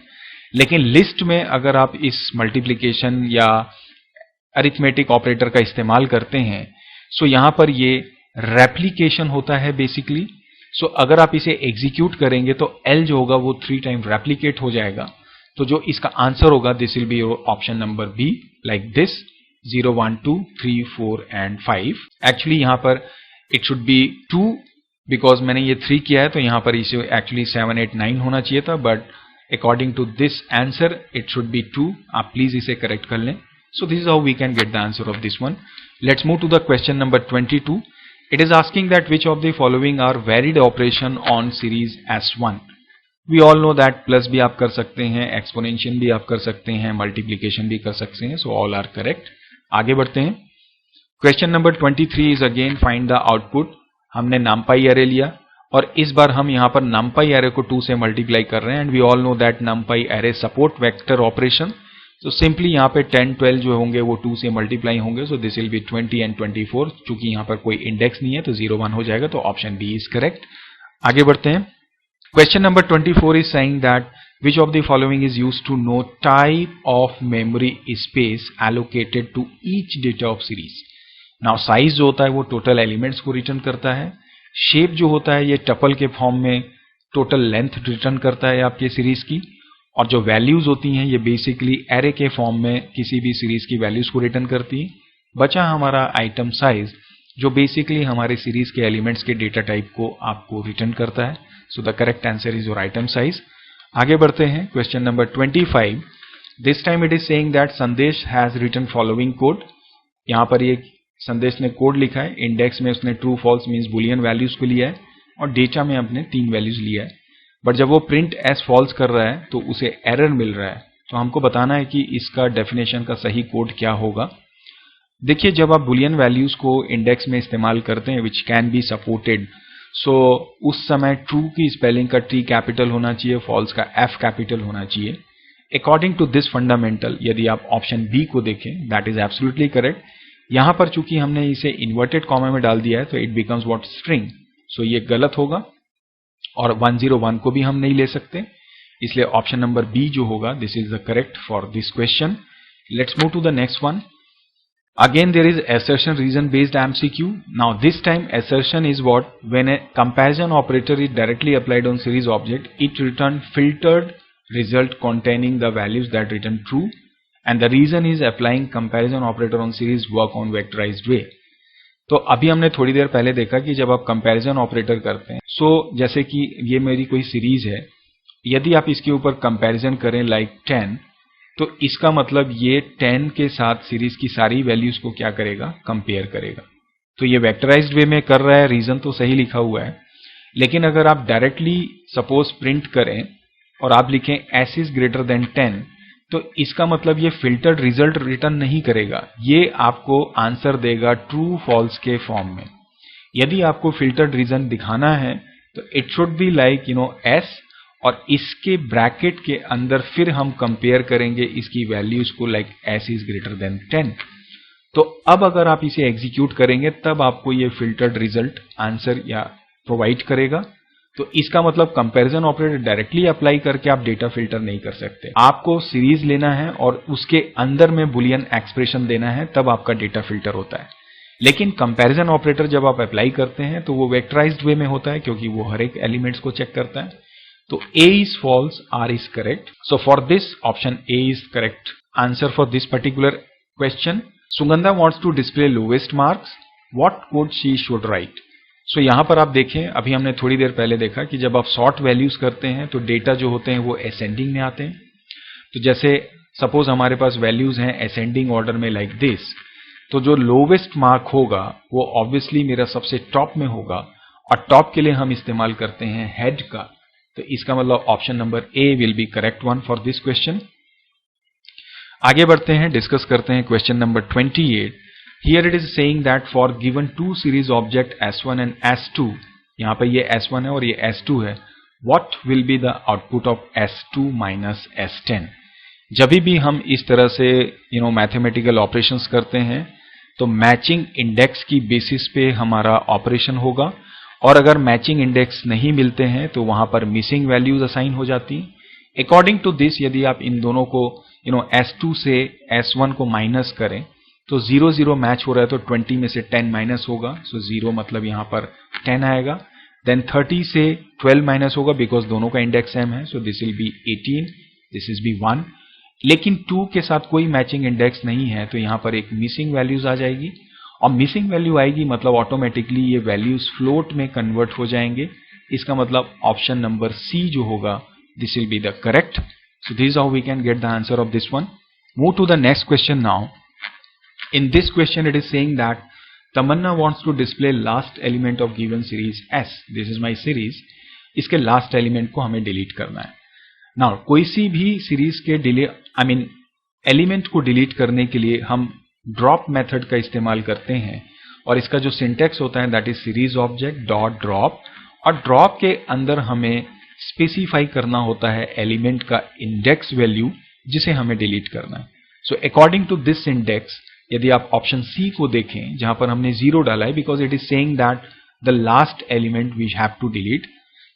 लेकिन लिस्ट में अगर आप इस मल्टीप्लिकेशन या अरिथमेटिक ऑपरेटर का इस्तेमाल करते हैं, सो यहां पर ये रेप्लिकेशन होता है बेसिकली। सो अगर आप इसे एग्जीक्यूट करेंगे तो L जो होगा वो 3 टाइम रेप्लिकेट हो जाएगा। तो जो इसका आंसर होगा this will be your option number B, like this 0 1 2 3 4 and 5। Actually यहां पर इट शुड बी 2, बिकॉज मैंने ये 3 किया है तो यहां पर इसे एक्चुअली 7 8 9 होना चाहिए था, but according to this answer it should be 2। आप प्लीज इसे करेक्ट कर लें। So this is how we can get the answer of this one. Let's move to the question number 22। It is asking that which of the following are varied operation on series S1। We all know that plus भी आप कर सकते हैं, exponential भी आप कर सकते हैं, मल्टीप्लिकेशन भी कर सकते हैं। So all are correct. आगे बढ़ते हैं। Question number 23 is again find the output. हमने numpy एरे लिया और इस बार हम यहाँ पर numpy एरे को 2 से मल्टीप्लाई कर रहे हैं, and we all know that numpy array support vector operation. तो सिंपली यहाँ पे 10 12 जो होंगे वो 2 से मल्टीप्लाई होंगे। सो दिस विल बी 20 एंड 24। चूंकि यहाँ पर कोई इंडेक्स नहीं है तो 0 1 हो जाएगा, तो ऑप्शन बी इज करेक्ट। आगे बढ़ते हैं। Question number 24 is saying that which of the following is used to know type of memory space allocated to each data of series. Now size जो होता है वो total elements को return करता है। shape जो होता है ये tuple के फॉर्म में total length रिटर्न करता है आपके सीरीज की, और जो वैल्यूज होती हैं ये बेसिकली एरे के फॉर्म में किसी भी सीरीज की वैल्यूज को रिटर्न करती है। बचा हमारा आइटम साइज जो बेसिकली हमारे सीरीज के एलिमेंट्स के डेटा टाइप को आपको रिटर्न करता है। So the correct answer is your item size. आगे बढ़ते हैं। Question number 25। This time it is saying that संदेश हैज रिटन फॉलोइंग कोड। यहाँ पर ये संदेश ने कोड लिखा है। इंडेक्स में उसने true false means boolean values को लिया है और डेटा में अपने 3 वैल्यूज लिया है, बट जब वो प्रिंट एज फॉल्स कर रहा है तो उसे एरर मिल रहा है। तो हमको बताना है कि इसका डेफिनेशन का सही कोड क्या होगा। देखिए, जब आप बुलियन वैल्यूज को इंडेक्स में इस्तेमाल करते हैं विच कैन बी सपोर्टेड, सो उस समय ट्रू की स्पेलिंग का T कैपिटल होना चाहिए, फॉल्स का F कैपिटल होना चाहिए। अकॉर्डिंग टू दिस फंडामेंटल यदि आप ऑप्शन बी को देखें दैट इज एब्सोल्युटली करेक्ट। यहां पर चूंकि हमने इसे इन्वर्टेड कॉमा में डाल दिया है तो इट बिकम्स व्हाट स्ट्रिंग, सो ये गलत होगा और 101 को भी हम नहीं ले सकते, इसलिए ऑप्शन नंबर बी जो होगा this is the correct for this question. Let's move to the next one. Again there is assertion reason based MCQ. Now this time assertion is what? When a comparison operator is directly applied on series object, it return filtered result containing the values that return true, and the reason is applying comparison operator on series work on vectorized way. तो अभी हमने थोड़ी देर पहले देखा कि जब आप कंपैरिजन ऑपरेटर करते हैं, सो जैसे कि ये मेरी कोई सीरीज है, यदि आप इसके ऊपर कंपैरिजन करें लाइक 10, तो इसका मतलब ये 10 के साथ सीरीज की सारी वैल्यूज को क्या करेगा, कंपेयर करेगा। तो ये वेक्टराइज्ड वे में कर रहा है, रीजन तो सही लिखा हुआ है, लेकिन अगर आप डायरेक्टली सपोज प्रिंट करें और आप लिखें s इज ग्रेटर देन 10, तो इसका मतलब ये फिल्टर्ड रिजल्ट रिटर्न नहीं करेगा, ये आपको आंसर देगा ट्रू फॉल्स के फॉर्म में। यदि आपको फिल्टर्ड रीजन दिखाना है तो it should be like s, और इसके ब्रैकेट के अंदर फिर हम कंपेयर करेंगे इसकी वैल्यूज को like s is greater then 10। तो अब अगर आप इसे एग्जीक्यूट करेंगे तब आपको ये फिल्टर्ड रिजल्ट आंसर या प्रोवाइड करेगा। तो इसका मतलब कंपैरिजन ऑपरेटर डायरेक्टली अप्लाई करके आप डेटा फिल्टर नहीं कर सकते, आपको सीरीज लेना है और उसके अंदर में बुलियन एक्सप्रेशन देना है, तब आपका डेटा फिल्टर होता है। लेकिन कंपैरिजन ऑपरेटर जब आप अप्लाई करते हैं तो वो वेक्टराइज्ड वे में होता है, क्योंकि वो हर एक एलिमेंट्स को चेक करता है। तो A is false, R is correct. So for this option A is correct answer for this particular question. Sugandha wants to display lowest marks. What code she should write? So यहाँ पर आप देखें, अभी हमने थोड़ी देर पहले देखा कि जब आप सॉर्ट वैल्यूज करते हैं तो डेटा जो होते हैं वो असेंडिंग में आते हैं। तो जैसे सपोज हमारे पास वैल्यूज हैं असेंडिंग ऑर्डर में लाइक दिस, तो जो लोवेस्ट मार्क होगा वो ऑब्वियसली मेरा सबसे टॉप में होगा, और टॉप के लिए हम इस्तेमाल करते हैं हेड का। तो इसका मतलब option number A will be correct one for this question. आगे बढ़ते हैं, डिस्कस करते हैं question number 28। Here it is saying that for given two series object S1 and S2, यहां पर ये S1 है और ये S2 है, what will be the output of S2 minus S10। जब भी हम इस तरह से मैथमेटिकल ऑपरेशंस करते हैं तो मैचिंग इंडेक्स की बेसिस पे हमारा ऑपरेशन होगा, और अगर मैचिंग इंडेक्स नहीं मिलते हैं तो वहां पर मिसिंग वैल्यूज असाइन हो जाती हैं। अकॉर्डिंग टू दिस यदि आप इन दोनों को S2 से S1 को माइनस करें तो 0 0 मैच हो रहा है, तो 20 में से 10 माइनस होगा, सो 0 मतलब यहां पर 10 आएगा। देन 30 से 12 माइनस होगा बिकॉज दोनों का इंडेक्स सेम है, so this will be 18, this is B 1। लेकिन 2 के साथ कोई मैचिंग इंडेक्स नहीं है, तो यहां पर एक मिसिंग वैल्यूज आ जाएगी, और मिसिंग वैल्यू आएगी मतलब ऑटोमेटिकली ये वैल्यूज फ्लोट में कन्वर्ट हो जाएंगे। इसका मतलब ऑप्शन नंबर सी जो होगा this will be the correct. So this is how we can get the answer of this one. Move to the next question now. In this question it is saying that Tamanna wants to display last element of given series S। This is my series, इसके last element को हमें delete करना है। Now कोई सी भी series के element को delete करने के लिए हम ड्रॉप मेथड का इस्तेमाल करते हैं, और इसका जो सिंटेक्स होता है that is series object dot drop, और ड्रॉप के अंदर हमें स्पेसिफाई करना होता है एलिमेंट का इंडेक्स वैल्यू जिसे हमें डिलीट करना है। So according to this index यदि आप ऑप्शन सी को देखें जहां पर हमने 0 डाला है because it is saying that the last element we have to delete.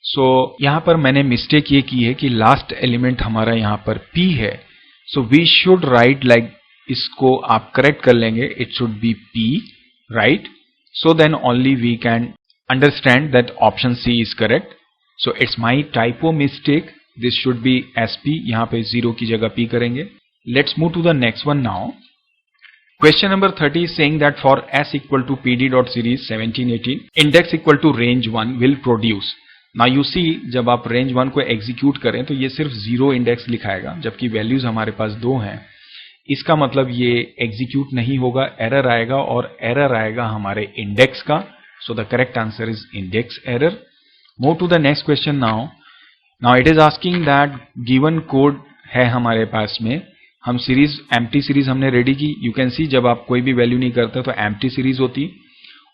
So यहां पर मैंने मिस्टेक ये की है कि लास्ट एलिमेंट हमारा यहां पर P है, so we should write like, इसको आप करेक्ट कर लेंगे, it should be P, right? So then only we can understand that option C is correct. So it's my typo mistake, this should be SP, यहां पे 0 की जगह P करेंगे। Let's move to the next one now. Question number 30 is saying that for S equal to PD dot series 1718, index equal to range 1 will produce. Now you see जब आप range 1 को execute करें तो ये सिर्फ 0 index लिखाएगा, जबकि values हमारे पास 2 हैं। इसका मतलब ये execute नहीं होगा, error आएगा, और error आएगा हमारे index का। So the correct answer is index error. Move to the next question now. Now it is asking that given code है हमारे पास में, हम सीरीज एम्प्टी सीरीज हमने रेडी की। यू कैन सी जब आप कोई भी वैल्यू नहीं करते तो एम्प्टी सीरीज होती,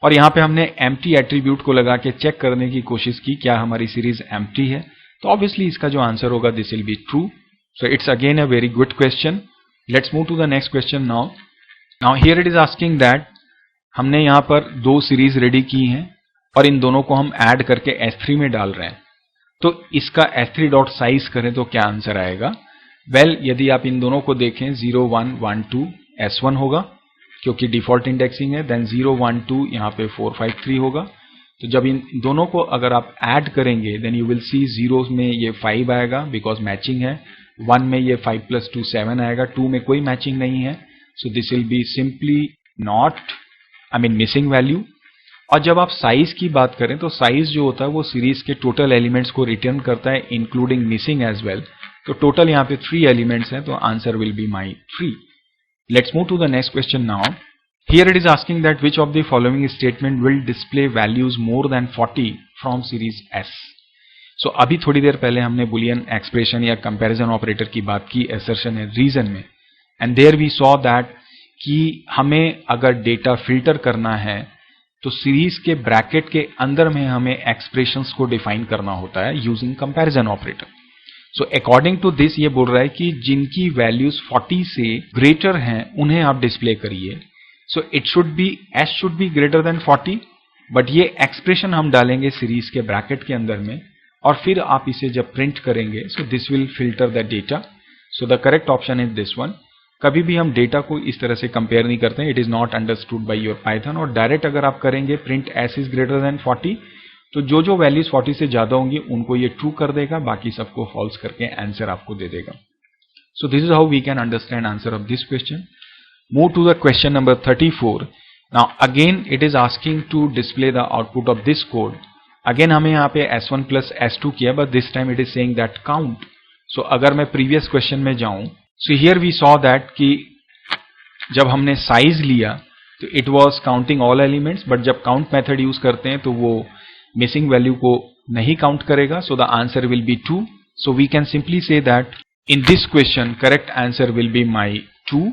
और यहाँ पे हमने एम्प्टी एट्रीब्यूट को लगा के चेक करने की कोशिश की क्या हमारी सीरीज एम्प्टी है, तो ऑब्वियसली इसका जो आंसर होगा this will be true. So it's again a very good question. Let's move to the next question now. Now here it is asking that हमने यहाँ पर 2 सीरीज रेडी की हैं और इन दोनों को हम ऐड करके S3 में डाल रहे हैं, तो इसका S3 डॉट साइज करें तो क्या आंसर आएगा? वेल, यदि आप इन दोनों को देखें 0 1 1 2 S1 होगा क्योंकि डिफॉल्ट इंडेक्सिंग है, देन 0 1 2 यहाँ पे 4 5 3 होगा। तो जब इन दोनों को अगर आप ऐड करेंगे देन यू विल सी 0 में ये 5 आएगा बिकॉज मैचिंग है, 1 में ये 5 + 2 7 आएगा, 2 में कोई मैचिंग नहीं है, so this will be simply not missing value. और जब आप साइज की बात करें तो साइज जो होता है वो सीरीज के टोटल एलिमेंट्स को रिटर्न करता है इंक्लूडिंग मिसिंग एज वेल। तो टोटल यहाँ पे 3 एलिमेंट्स हैं, तो answer will be my 3. Let's move to the next question now. Here it is asking that which of the following statement will display values more than 40 from series S. So अभी थोड़ी देर पहले हमने boolean expression या comparison operator की बात की assertion है रीजन में, and there we saw that कि हमें अगर डेटा फिल्टर करना है तो सीरीज के ब्रैकेट के अंदर में हमें एक्सप्रेशंस को डिफाइन करना होता है using comparison operator. So according to this ये बोल रहा है कि जिनकी वैल्यूज 40 से ग्रेटर हैं उन्हें आप डिस्प्ले करिए. So it should B S should be greater than 40, but ये एक्सप्रेशन हम डालेंगे सीरीज के ब्रैकेट के अंदर में और फिर आप इसे जब प्रिंट करेंगे so this will filter the data. So the correct option is this one. कभी भी हम डेटा को इस तरह से कंपेयर नहीं करते हैं, it is not understood by your Python. और डायरेक्ट अगर आप करेंगे print S is greater then 40 तो जो वैल्यूज 40 से ज्यादा होंगी उनको ये ट्रू कर देगा, बाकी सबको फॉल्स करके आंसर आपको दे देगा. So this is how we can understand answer of this question. Move to the question number 34. Now again it is asking to display the output of this code. Again हमें यहाँ पे S1 plus S2 किया, but this time it is saying that count. So अगर मैं previous question में जाऊं, so here we saw that कि जब हमने size लिया तो it was counting all elements, but जब count method use करते हैं तो वो missing value को नहीं count करेगा. So the answer will be 2. So we can simply say that in this question correct answer will be my 2.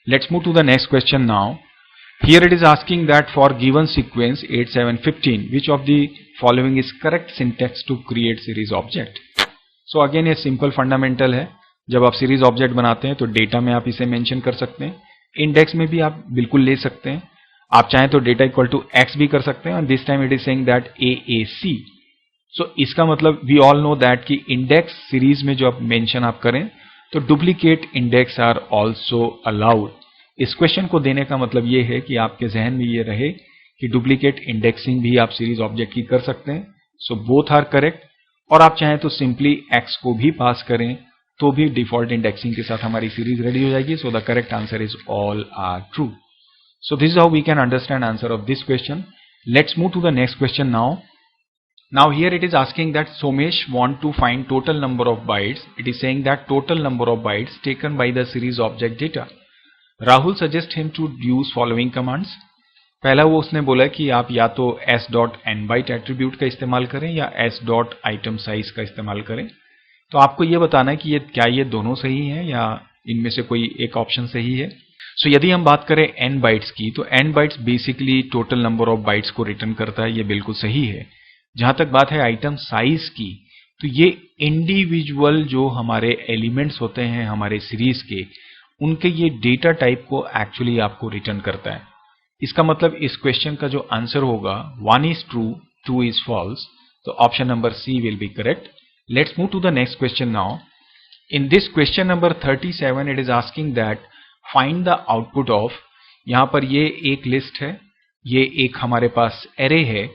Let's move to the next question now. Here it is asking that for given sequence 8, 7, 15, which of the following is correct syntax to create series object? So again ये simple fundamental है. जब आप series object बनाते हैं तो data में आप इसे मेंशन कर सकते हैं, इंडेक्स में भी आप बिल्कुल ले सकते हैं. आप चाहें तो डेटा इक्वल टू x भी कर सकते हैं. और this time it is saying that AAC. So इसका मतलब वी ऑल नो दैट कि इंडेक्स सीरीज में जो आप मेंशन आप करें तो duplicate index are also allowed. इस क्वेश्चन को देने का मतलब ये है कि आपके जहन में ये रहे कि डुप्लीकेट इंडेक्सिंग भी आप सीरीज ऑब्जेक्ट की कर सकते हैं. So both are correct. और आप चाहें तो सिंपली एक्स को भी पास करें तो भी डिफॉल्ट इंडेक्सिंग के साथ हमारी सीरीज रेडी हो जाएगी. So the correct answer is all are true. So this is how we can understand answer of this question. Let's move to the next question now. Now here it is asking that Somesh want to find total number of bytes. It is saying that total number of bytes taken by the series object data. Rahul suggest him to use following commands. पहला वो उसने बोला कि आप या तो s.nByte attribute का इस्तेमाल करें या s.itemSize का इस्तेमाल करें. तो आपको ये बताना है कि ये क्या ये दोनों सही हैं या इनमें से कोई एक ऑप्शन सही है. सो यदि हम बात करें n बाइट्स की तो n bytes basically total number of bytes को रिटर्न करता है, ये बिल्कुल सही है. जहां तक बात है आइटम साइज की तो ये इंडिविजुअल जो हमारे एलिमेंट्स होते हैं हमारे सीरीज के उनके ये डेटा टाइप को एक्चुअली आपको रिटर्न करता है. इसका मतलब इस क्वेश्चन का जो आंसर होगा 1 is ट्रू 2 is फॉल्स. तो option number C will be correct. Let's move to the next question now. In this question number 37 it is asking that find the output of. यहां पर ये एक list है, ये एक हमारे पास एरे है.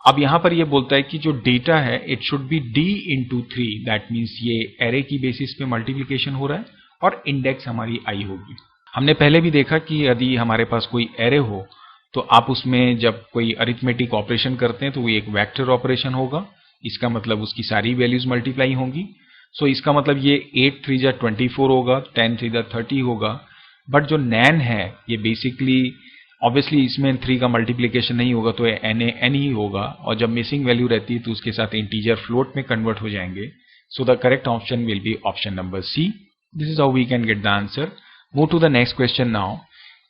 अब यहां पर ये बोलता है कि जो डेटा है it should B d into 3. That means ये एरे की बेसिस पे मल्टीप्लिकेशन हो रहा है और इंडेक्स हमारी i होगी. हमने पहले भी देखा कि यदि हमारे पास कोई एरे हो तो आप उसमें जब कोई अरिथमेटिक ऑपरेशन करते हैं तो वो एक वेक्टर ऑपरेशन होगा. इसका मतलब उसकी सारी वैल्यूज मल्टीप्लाई होंगी. सो इसका मतलब ये 8 3 जा 24 होगा, 10 3 जा 30 होगा. बट जो नैन है ये बेसिकली ऑब्वियसली इसमें 3 का मल्टीप्लिकेशन नहीं होगा तो एन ही होगा. और जब मिसिंग वैल्यू रहती है तो उसके साथ इंटीजर फ्लोट में कन्वर्ट हो जाएंगे. So the correct option will be option number C. This is how we can get the answer. Move to the next question now.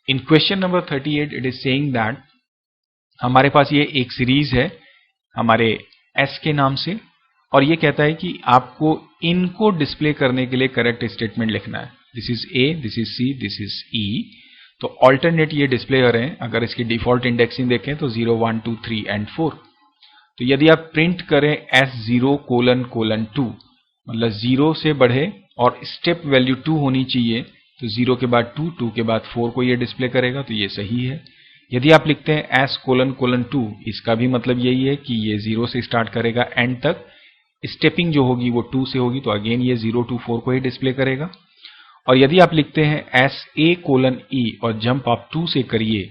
In question number 38 it is saying that हमारे पास ये एक series है हमारे S के नाम से और ये कहता है कि आपको इनको डिस्प्ले करने के लिए करेक्ट स्टेटमेंट लिखना है. This is A, this is C, this is E. तो ऑल्टरनेट ये डिस्प्ले हो रहे हैं. अगर इसकी डिफॉल्ट इंडेक्सिंग देखें तो 0 1 2 3 एंड 4. तो यदि आप प्रिंट करें S0::2 मतलब 0 से बढ़े और स्टेप वैल्यू 2 होनी चाहिए तो 0 के बाद 2, 2 के बाद 4 को ये डिस्प्ले करेगा. तो ये सही है. यदि आप लिखते हैं S::2 इसका भी मतलब यही है कि ये 0 से स्टार्ट करेगा एंड तक. स्टेपिंग जो होगी वो 2 से होगी तो अगेन ये 0 to 4 को ही डिस्प्ले करेगा. और यदि आप लिखते हैं SA::E और जंप आप 2 से करिए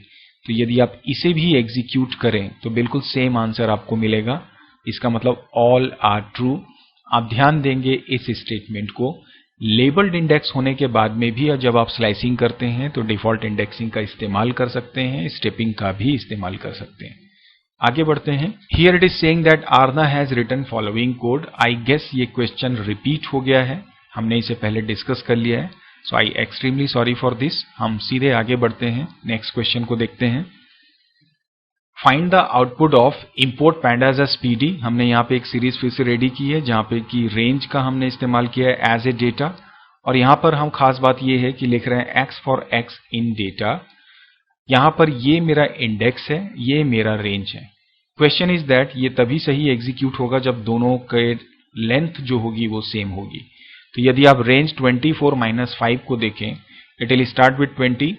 तो यदि आप इसे भी एग्जीक्यूट करें तो बिल्कुल सेम आंसर आपको मिलेगा. इसका मतलब ऑल आर ट्रू. आप ध्यान देंगे इस स्टेटमेंट को लेबल्ड इंडेक्स होने के बाद में भी जब आप स्लाइसिंग करते हैं तो डिफॉल्ट इंडेक्सिंग का इस्तेमाल कर सकते हैं, स्टेपिंग का भी इस्तेमाल कर सकते हैं। आगे बढ़ते हैं। Here it is saying that Aarna has written following code. I guess ये क्वेश्चन रिपीट हो गया है, हमने इसे पहले डिस्कस कर लिया है, so I extremely sorry for this. हम सीधे आगे बढ़ते हैं, नेक्स्ट क्वेश्चन को देखते हैं। Find the output of import pandas as PD. हमने यहाँ पे एक सीरीज फिर से रेडी की है जहाँ पे कि रेंज का हमने इस्तेमाल किया है एज ए डेटा, और यहाँ पर हम खास बात ये है कि लिख रहे हैं x for x in data. यहाँ पर ये मेरा इंडेक्स है, ये मेरा रेंज है। क्वेश्चन इज दैट ये तभी सही एग्जीक्यूट होगा जब दोनों के लेंथ जो होगी वो सेम होगी। तो यदि आप रेंज 24 माइनस 5 को देखें, it will start with 20,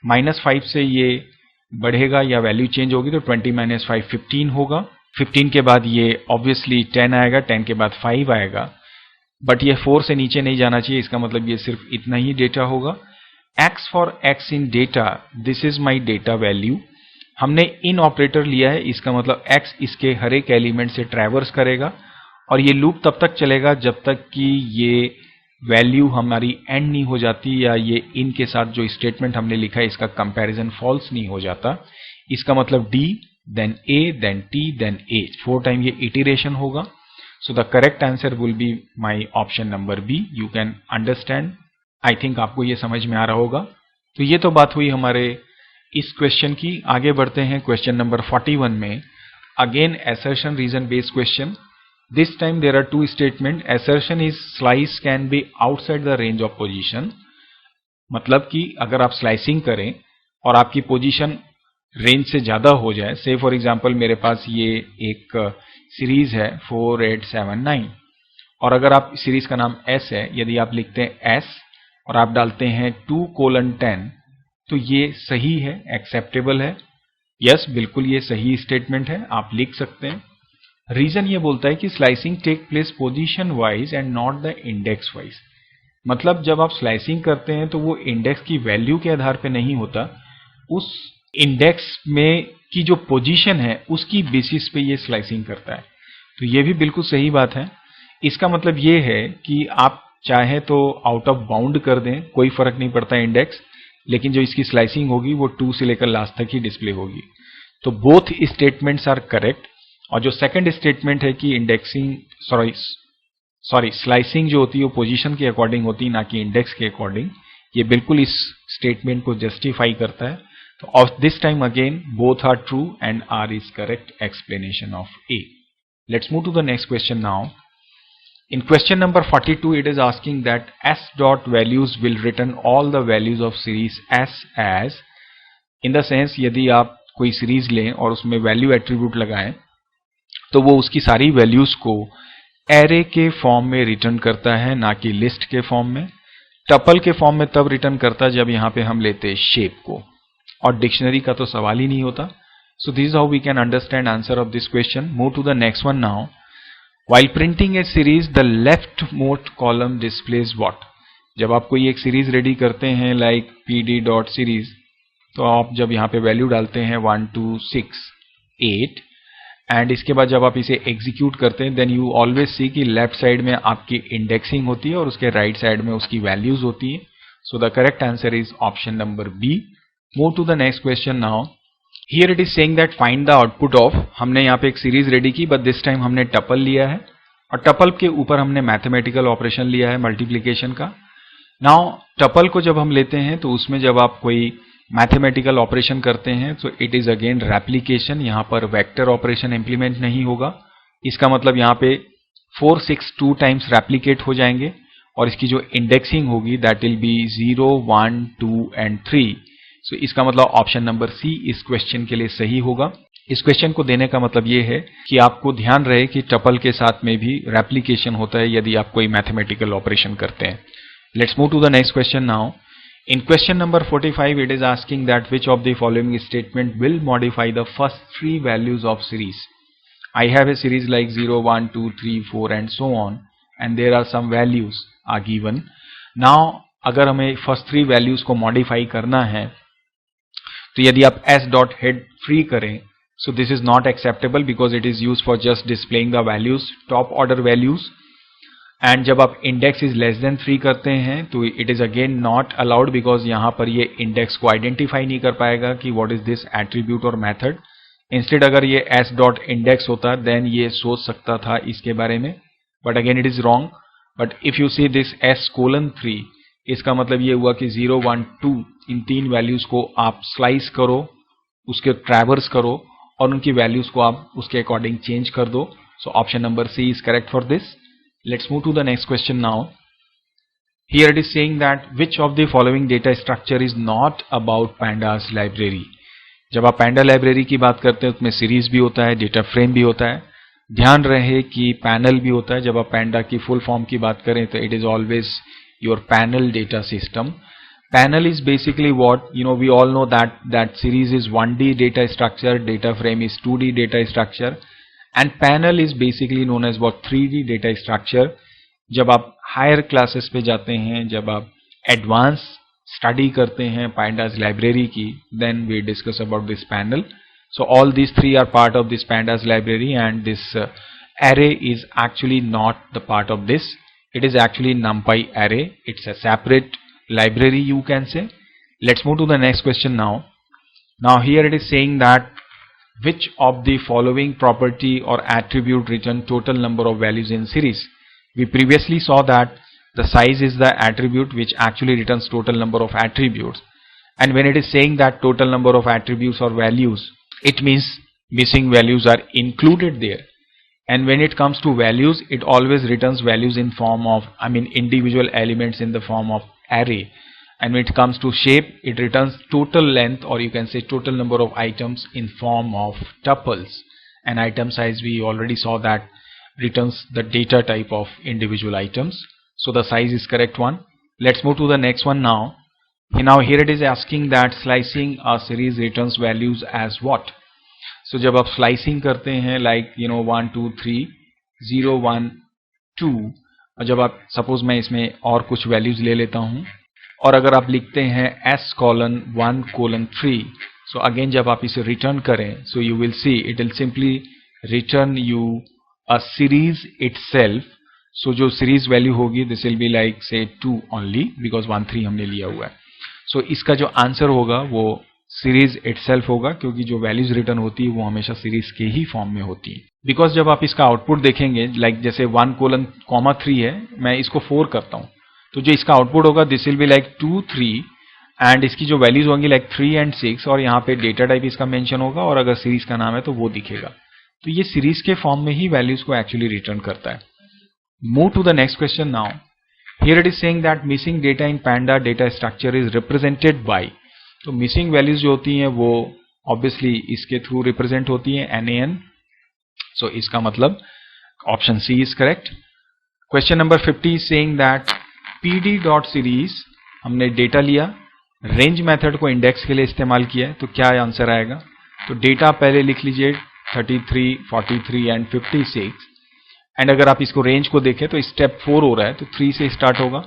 minus 5 से ये बढ़ेगा या वैल्यू चेंज होगी तो 20 माइनस 5 15 होगा। 15 के बाद ये ऑब्वियसली 10 आएगा, 10 के बाद 5 आएगा, बट ये 4 से नीचे नहीं जाना चाहिए, इसका मतलब ये सिर्फ इतना ही डेटा होगा। x for x in data, this is my data value. हमने इन ऑपरेटर लिया है, इसका मतलब x इसके हर एक एलिमेंट से ट्रैवर्स करेगा और ये लूप तब तक चलेगा जब तक कि ये वैल्यू हमारी एंड नहीं हो जाती या ये इन के साथ जो स्टेटमेंट हमने लिखा है इसका कंपैरिजन फॉल्स नहीं हो जाता। इसका मतलब d then a then t then a, 4 time ये इटरेशन होगा। So the correct answer will be my option number B. You can understand, I think आपको ये समझ में आ रहा होगा। तो ये तो बात हुई हमारे इस क्वेश्चन की। आगे बढ़ते हैं क्वेश्चन नंबर 41 में। Again assertion reason based question. This time there are two statements. Assertion is slice can be outside the range of position. मतलब कि अगर आप स्लाइसिंग करें और आपकी पोजीशन रेंज से ज्यादा हो जाए, से फॉर एग्जांपल मेरे पास ये एक सीरीज है 4 8 7 9 और अगर आप सीरीज का नाम S है, यदि आप लिखते हैं S और आप डालते हैं 2:10 तो ये सही है, एक्सेप्टेबल है। यस, बिल्कुल ये सही स्टेटमेंट है, आप लिख सकते हैं। रीजन ये बोलता है कि slicing take place position wise and not the index wise. मतलब जब आप स्लाइसिंग करते हैं तो वो इंडेक्स की वैल्यू के आधार पे नहीं होता, उस इंडेक्स में की जो पोजीशन है उसकी बेसिस पे ये स्लाइसिंग करता है। तो ये भी बिल्कुल सही बात है। इसका मतलब ये है कि आप चाहे तो आउट ऑफ बाउंड कर दें, कोई फर्क नहीं पड़ता इंडेक्स, लेकिन जो इसकी स्लाइसिंग होगी वो 2 से लेकर लास्ट तक ही डिस्प्ले होगी। तो बोथ स्टेटमेंट्स आर करेक्ट। और जो सेकंड स्टेटमेंट है कि इंडेक्सिंग सॉरी स्लाइसिंग जो होती है वो पोजीशन के अकॉर्डिंग होती है, ना कि इंडेक्स के अकॉर्डिंग, ये बिल्कुल इस स्टेटमेंट को जस्टिफाई करता है। तो of this time again both are true and R is correct explanation of A. Let's move to the next question now. In question number 42, it is asking that s dot values will return all the values of series s as, in the sense यदि आप कोई series लें और उसमें value attribute लगाएं तो वो उसकी सारी वैल्यूज को एरे के फॉर्म में रिटर्न करता है, ना कि लिस्ट के फॉर्म में। टपल के फॉर्म में तब रिटर्न करता है जब यहाँ पे हम लेते शेप को, और डिक्शनरी का तो सवाल ही नहीं होता। So this is how we can understand answer of this question. Move to the next one now. While printing a series, the leftmost column displays what? जब आप कोई एक सीरीज रेडी करते हैं लाइक pd.series, तो आप जब यहाँ पे वैल्यू डालते हैं 1 2 6 8 एंड इसके बाद जब आप इसे एग्जीक्यूट करते हैं देन यू ऑलवेज सी कि लेफ्ट साइड में आपकी इंडेक्सिंग होती है और उसके राइट साइड में उसकी वैल्यूज होती है। So the correct answer is option number B. Move to the next question now. Here it is saying that find the output of, हमने यहाँ पे एक सीरीज रेडी की बट दिस टाइम हमने टपल लिया है और टपल के ऊपर हमने मैथमेटिकल ऑपरेशन लिया है मल्टीप्लिकेशन का। नाउ टपल को जब हम लेते हैं तो उसमें जब आप कोई मैथमेटिकल ऑपरेशन करते हैं तो इट इज अगेन रेप्लिकेशन, यहाँ पर वेक्टर ऑपरेशन इंप्लीमेंट नहीं होगा। इसका मतलब यहाँ पे 4 6 2 टाइम्स रेप्लिकेट हो जाएंगे और इसकी जो इंडेक्सिंग होगी दैट विल बी 0 1 2 एंड 3। सो इसका मतलब ऑप्शन नंबर सी इस क्वेश्चन के लिए सही होगा। इस क्वेश्चन को देने का मतलब ये है कि आपको ध्यान रहे कि टपल के साथ में भी रेप्लिकेशन होता है यदि आप कोई मैथमेटिकल ऑपरेशन करते हैं। Let's move to the next question now. In question number 45 it is asking that which of the following statement will modify the first 3 values of series. I have a series like 0 1 2 3 4 and so on and there are some values are given. Now अगर हमें first 3 values को modify करना है तो यदि आप s dot head free करें सो this is not acceptable because it is use for just displaying the values, top order values. And जब आप इंडेक्स इज लेस देन 3 करते हैं तो it is again not allowed, because यहाँ पर ये index को आइडेंटिफाई नहीं कर पाएगा कि व्हाट इज दिस एट्रीब्यूट और मेथड। इंस्टेड अगर ये s डॉट इंडेक्स होता देन ये सोच सकता था इसके बारे में, but again it is wrong. But if you see this s:3, इसका मतलब ये हुआ कि 0 1 2 इन 3 वैल्यूज को आप स्लाइस करो, उसके ट्रैवर्स करो और उनकी वैल्यूज को आप उसके अकॉर्डिंग चेंज कर दो। So option number C is correct for this. Let's move to the next question now. Here it is saying that which of the following data structure is not about pandas library. जब आप पैंडा library की बात करते हैं उसमें series भी होता है, डेटा फ्रेम भी होता है। ध्यान रहे कि पैनल भी होता है। जब आप पैंडा की फुल फॉर्म की बात करें तो it is always your panel data system. Panel is basically what, we all know that series is 1D data structure, data frame is 2D data structure, and panel is basically known as what 3D data structure. जब आप higher classes पे जाते हैं, जब आप advance study करते हैं pandas library की, then we discuss about this panel. So all these three are part of this pandas library, and this array is actually not the part of this. It is actually NumPy array. It's a separate library, you can say. Let's move to the next question now. Now here it is saying that which of the following property or attribute return total number of values in series. We previously saw that the size is the attribute which actually returns total number of attributes, and when it is saying that total number of attributes or values, it means missing values are included there. And when it comes to values, it always returns values in form of, individual elements in the form of array. And when it comes to shape, it returns total length, or you can say total number of items in form of tuples. And item size, we already saw that returns the data type of individual items. So the size is correct one. Let's move to the next one now. Now here it is asking that slicing a series returns values as what. So जब आप slicing करते हैं like 1 2 3 0 1 2, और जब आप suppose मैं इसमें और कुछ values ले लेता हूँ, और अगर आप लिखते हैं s:1:3, so again जब आप इसे return करें, so you will see it will simply return you a series itself. So जो series value होगी, this will be like say 2 only, because 1 3 हमने लिया हुआ है. So इसका जो आंसर होगा वो सीरीज itself होगा, क्योंकि जो वैल्यूज रिटर्न होती है वो हमेशा सीरीज के ही फॉर्म में होती है. बिकॉज जब आप इसका आउटपुट देखेंगे, लाइक जैसे 1:3 है, मैं इसको 4 करता हूं, तो जो इसका आउटपुट होगा this will be like 2 3, and इसकी जो वैल्यूज होंगी लाइक 3 and 6, और यहाँ पे डेटा टाइप इसका मेंशन होगा, और अगर सीरीज का नाम है तो वो दिखेगा. तो ये सीरीज के फॉर्म में ही वैल्यूज को एक्चुअली रिटर्न करता है. Move to the next question now. Here it is saying that missing data in panda data structure is represented by. तो मिसिंग वैल्यूज जो होती हैं वो ऑब्वियसली इसके थ्रू रिप्रेजेंट होती हैं, NaN. सो इसका मतलब option C is correct. Question number 50 is saying that pd.series हमने डेटा लिया, रेंज मेथड को इंडेक्स के लिए इस्तेमाल किया है, तो क्या आंसर आएगा. तो डेटा पहले लिख लीजिए 33 43 एंड 56, एंड अगर आप इसको रेंज को देखें तो स्टेप 4 हो रहा है, तो 3 से स्टार्ट होगा,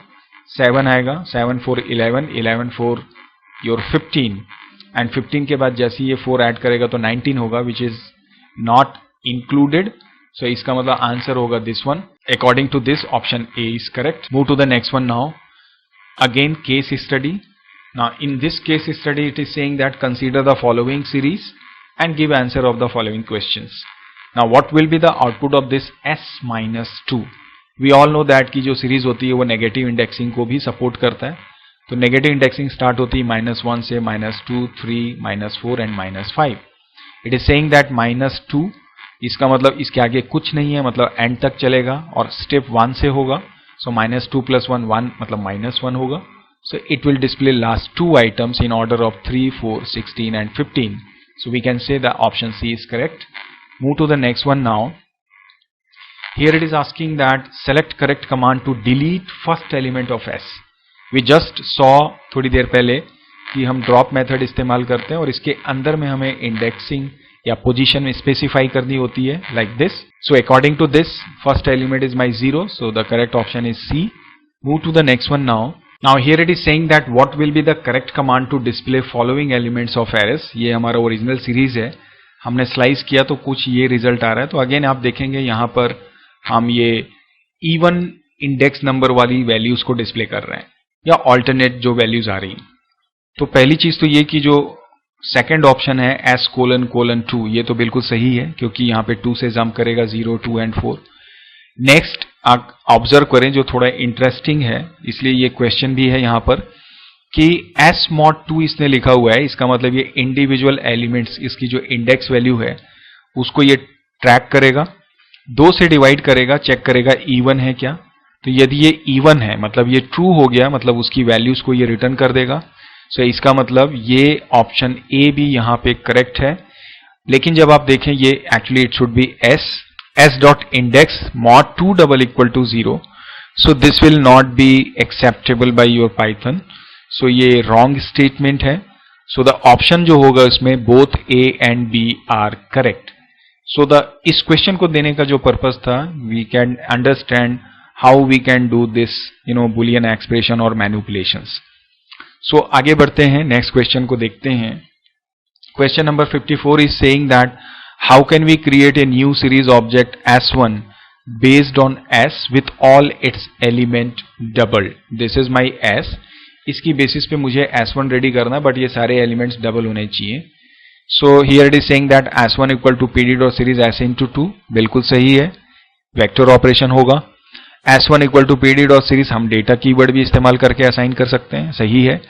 7 आएगा, 7 4 11 11 4 योर 15, एंड 15 के बाद जैसे ये 4 ऐड करेगा तो 19 होगा, which is not included. So इसका मतलब आंसर होगा this one. According to this option A is correct. Move to the next one now. Again case study. Now in this case study it is saying that consider the following series and give answer of the following questions. Now what will be the output of this s-2? We all know that कि जो series होती है वो negative indexing को भी support करता है. तो नेगेटिव इंडेक्सिंग स्टार्ट होती है -1 से -2 3 -4 and -5. It is saying that -2, इसका मतलब इसके आगे कुछ नहीं है, मतलब एंड तक चलेगा, और स्टेप 1 से होगा. सो -2 + 1 1 मतलब -1 होगा. सो it will display last 2 items in order of 3 4 16 and 15. So we can say the option C is correct. Move to the next one now. Here it is asking that select correct command to delete first element of S. We just saw थोड़ी देर पहले कि हम drop method इस्तेमाल करते हैं और इसके अंदर में हमें indexing या position में specify करनी होती है like this. So according to this, first element is my 0. So the correct option is C. Move to the next one now. Now here it is saying that what will be the correct command to display following elements of arrays. ये हमारा original series है, हमने slice किया तो कुछ ये result आ रहा है. तो अगेन आप देखेंगे यहाँ पर हम ये इवन इंडेक्स नंबर वाली वैल्यूज को डिस्प्ले कर रहे हैं या ऑल्टरनेट जो वैल्यूज आ रही हैं। तो पहली चीज तो ये कि जो सेकंड ऑप्शन है S::2 ये तो बिल्कुल सही है क्योंकि यहाँ पे 2 से जंप करेगा 0, 2 एंड 4। नेक्स्ट आप ऑब्जर्व करें जो थोड़ा इंटरेस्टिंग है, इसलिए ये क्वेश्चन भी है यहाँ पर कि S::2 इसने लिखा हुआ है, इसका मतलब ये इंडिविजुअल एलिमेंट्स इसकी जो इंडेक्स वैल्यू है उसको ये ट्रैक करेगा, 2 से डिवाइड करेगा, चेक करेगा इवन है क्या। तो यदि ये इवन है मतलब ये ट्रू हो गया, मतलब उसकी वैल्यूज को ये रिटर्न कर देगा। सो इसका मतलब ये ऑप्शन ए भी यहाँ पे करेक्ट है। लेकिन जब आप देखें ये actually it should B S::index mod 2 = 0. So this will not be acceptable by your Python. So ये wrong statement है। So the option जो होगा इसमें both A and B are correct. So इस क्वेश्चन को देने का जो पर्पस था, we can understand how we can do this boolean expression और manipulations. So आगे बढ़ते हैं, नेक्स्ट क्वेश्चन को देखते हैं। Question number 54 is saying that how can we create a new series object S1 based on S with all its element doubled. This is my S. इसकी basis पे मुझे S1 ready करना है, but ये सारे एलिमेंट्स डबल होने चाहिए। So here it is saying that S1 = PD और सीरीज S × 2, बिल्कुल सही है, वेक्टर ऑपरेशन होगा। S1 = PD और सीरीज हम डेटा कीवर्ड भी इस्तेमाल करके असाइन कर सकते हैं, सही है।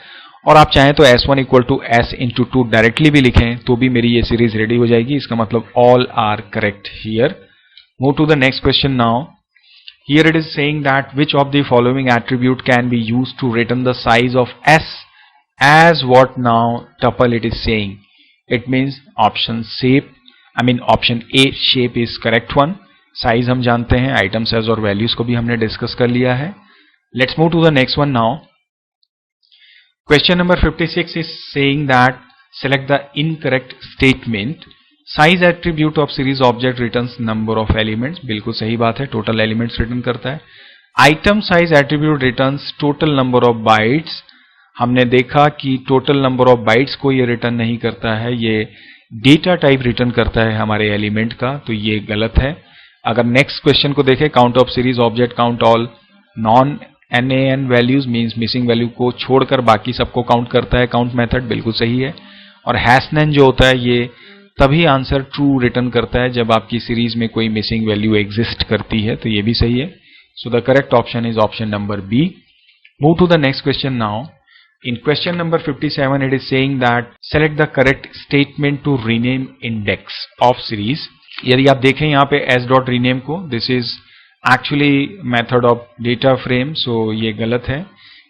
और आप चाहें तो S1 = S × 2 डायरेक्टली भी लिखें तो भी मेरी ये सीरीज रेडी हो जाएगी। इसका मतलब all are correct here. Move to the next question now. Here it is saying that which of the following attribute can be used to return the size of S as what now tuple it is saying. It means option A shape is correct one. Size हम जानते हैं, item size और values को भी हमने discuss कर लिया है। Let's move to the next one now. Question number 56 is saying that select the incorrect statement. Size attribute of series object returns number of elements, बिल्कुल सही बात है, टोटल एलिमेंट्स रिटर्न करता है। Item size attribute returns total number of bytes, हमने देखा कि total number of bytes को ये रिटर्न नहीं करता है, ये डेटा टाइप रिटर्न करता है हमारे एलिमेंट का, तो ये गलत है। अगर नेक्स्ट क्वेश्चन को देखें, count of series object count all non NaN values means missing value को छोड़कर बाकी सबको काउंट करता है, काउंट मेथड बिल्कुल सही है। और हैशनैन जो होता है ये तभी आंसर ट्रू रिटर्न करता है जब आपकी सीरीज में कोई मिसिंग वैल्यू एग्जिस्ट करती है, तो ये भी सही है। So the correct option is option number B. Move to the next question now. In question number 57 it is saying that select the correct statement to rename index of series. यदि आप देखें यहाँ पे S.rename को, this is actually method of data frame, so ये गलत है।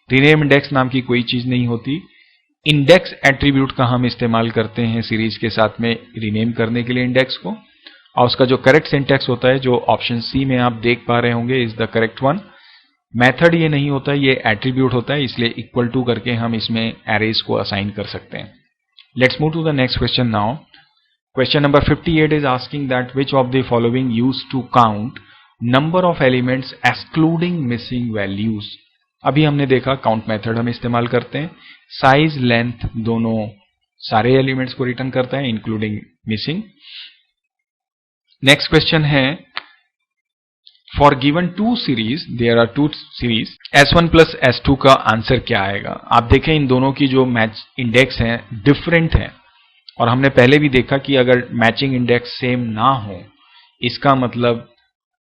Rename index नाम की कोई चीज नहीं होती। इंडेक्स एट्रीब्यूट का हम इस्तेमाल करते हैं सीरीज के साथ में रीनेम करने के लिए इंडेक्स को, और उसका जो करेक्ट सिंटैक्स होता है जो ऑप्शन सी में आप देख पा रहे होंगे is the correct one. Method ये नहीं होता, ये एट्रीब्यूट होता है, इसलिए इक्वल टू करके हम इसमें एरेज को असाइन कर सकते हैं। Let's move to the next question now. Question number 58 is asking that which of the following use to count number of elements excluding missing values. अभी हमने देखा काउंट मेथड हम इस्तेमाल करते हैं, साइज लेंथ दोनों सारे एलिमेंट्स को रिटर्न करता है इंक्लूडिंग मिसिंग। नेक्स्ट क्वेश्चन है, for given two series there are two series S1 + S2 का आंसर क्या आएगा। आप देखें इन दोनों की जो मैच इंडेक्स हैं डिफरेंट है, और हमने पहले भी देखा कि अगर मैचिंग इंडेक्स सेम ना हो इसका मतलब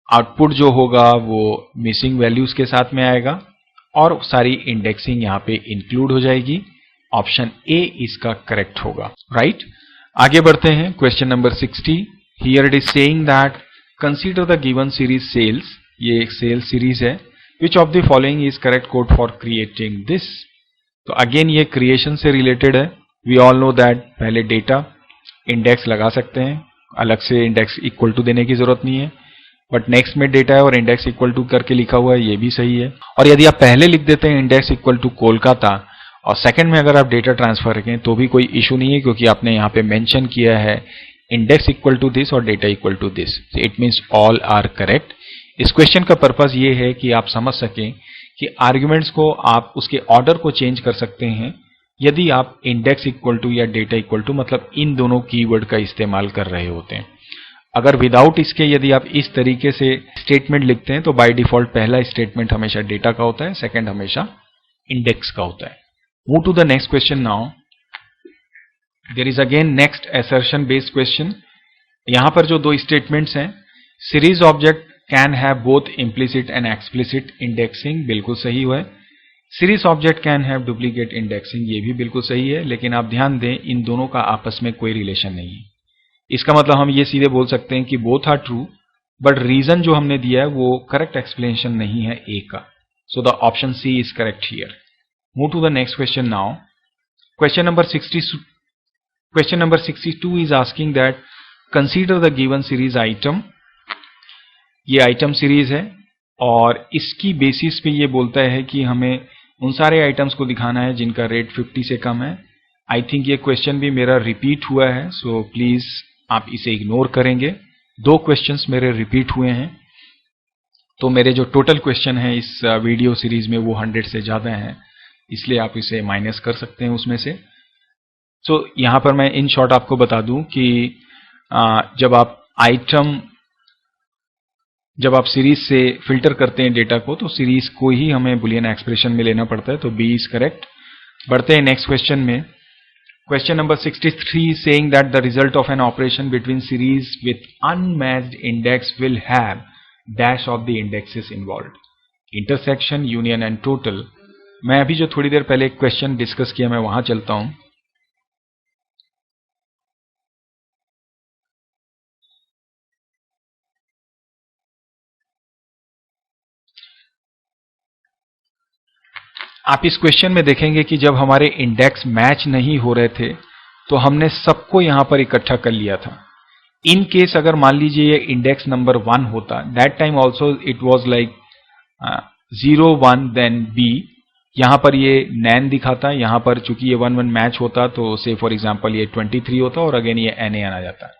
आउटपुट जो होगा वो मिसिंग वैल्यूज के साथ में आएगा और सारी इंडेक्सिंग यहाँ पे इंक्लूड हो जाएगी। ऑप्शन ए इसका करेक्ट होगा, राइट। आगे बढ़ते हैं, question number 60। Here it is saying that consider the given series sales, ये एक सेल्स सीरीज है, which of the following is correct code for creating this. तो अगेन ये क्रिएशन से रिलेटेड है। वी ऑल नो दैट पहले data index लगा सकते हैं, अलग से इंडेक्स इक्वल टू देने की जरूरत नहीं है, बट नेक्स्ट में डेटा है और इंडेक्स इक्वल टू करके लिखा हुआ है, ये भी सही है। और यदि आप पहले लिख देते हैं इंडेक्स इक्वल टू कोलकाता और सेकंड में अगर आप डेटा ट्रांसफर रखें तो भी कोई इशू नहीं है, क्योंकि आपने यहाँ पे मेंशन किया है इंडेक्स इक्वल टू दिस और data equal to this, it means all are correct. इस क्वेश्चन का पर्पस ये है कि आप समझ सकें कि आर्ग्यूमेंट्स को आप उसके ऑर्डर को चेंज कर सकते हैं यदि आप इंडेक्स इक्वल टू या डेटा इक्वल टू मतलब इन दोनों कीवर्ड का इस्तेमाल कर रहे होते हैं। अगर विदाउट इसके यदि आप इस तरीके से स्टेटमेंट लिखते हैं तो बाय डिफॉल्ट पहला स्टेटमेंट हमेशा डेटा का होता है, सेकंड हमेशा इंडेक्स का होता है। Move to the next question now. There is again next assertion based question. यहां पर जो दो स्टेटमेंट्स हैं, series object can have both implicit and explicit indexing, बिल्कुल सही हुआ है। Series object can have duplicate indexing, ये भी बिल्कुल सही है, लेकिन आप ध्यान दें इन दोनों का आपस में कोई रिलेशन नहीं है। इसका मतलब हम ये सीधे बोल सकते हैं कि both are true, but reason जो हमने दिया है वो करेक्ट एक्सप्लेनेशन नहीं है ए का। So the option C is correct here. Move to the next question now. Question number 62 is asking that consider the given series item. ये item series है और इसकी बेसिस पे ये बोलता है कि हमें उन सारे आइटम्स को दिखाना है जिनका रेट 50 से कम है। आई थिंक ये क्वेश्चन भी मेरा रिपीट हुआ है, सो प्लीज आप इसे इग्नोर करेंगे। दो क्वेश्चंस मेरे रिपीट हुए हैं, तो मेरे जो टोटल क्वेश्चन है इस वीडियो सीरीज में वो 100 से ज्यादा हैं, इसलिए आप इसे माइनस कर सकते हैं उसमें से। सो यहां पर मैं इन शॉर्ट आपको बता दूं कि जब आप सीरीज से फिल्टर करते हैं डेटा को, तो सीरीज को ही हमें बुलियन एक्सप्रेशन में लेना पड़ता है, तो बी इज करेक्ट। बढ़ते हैं नेक्स्ट क्वेश्चन में। Question number 63 is saying that the result of an operation between series with unmatched index will have dash of the indexes involved. Intersection, union and total. मैं अभी जो थोड़ी देर पहले एक क्वेश्चन डिस्कस किया मैं वहां चलता हूं। आप इस क्वेश्चन में देखेंगे कि जब हमारे इंडेक्स मैच नहीं हो रहे थे तो हमने सबको यहां पर इकट्ठा कर लिया था। इन केस अगर मान लीजिए ये इंडेक्स नंबर 1 होता, that time also it was like 0 1 then B. यहां पर ये नैन दिखाता, यहां पर चूंकि ये 1 1 मैच होता तो से फॉर एग्जाम्पल ये 23 होता और अगेन ये NaN आ जाता।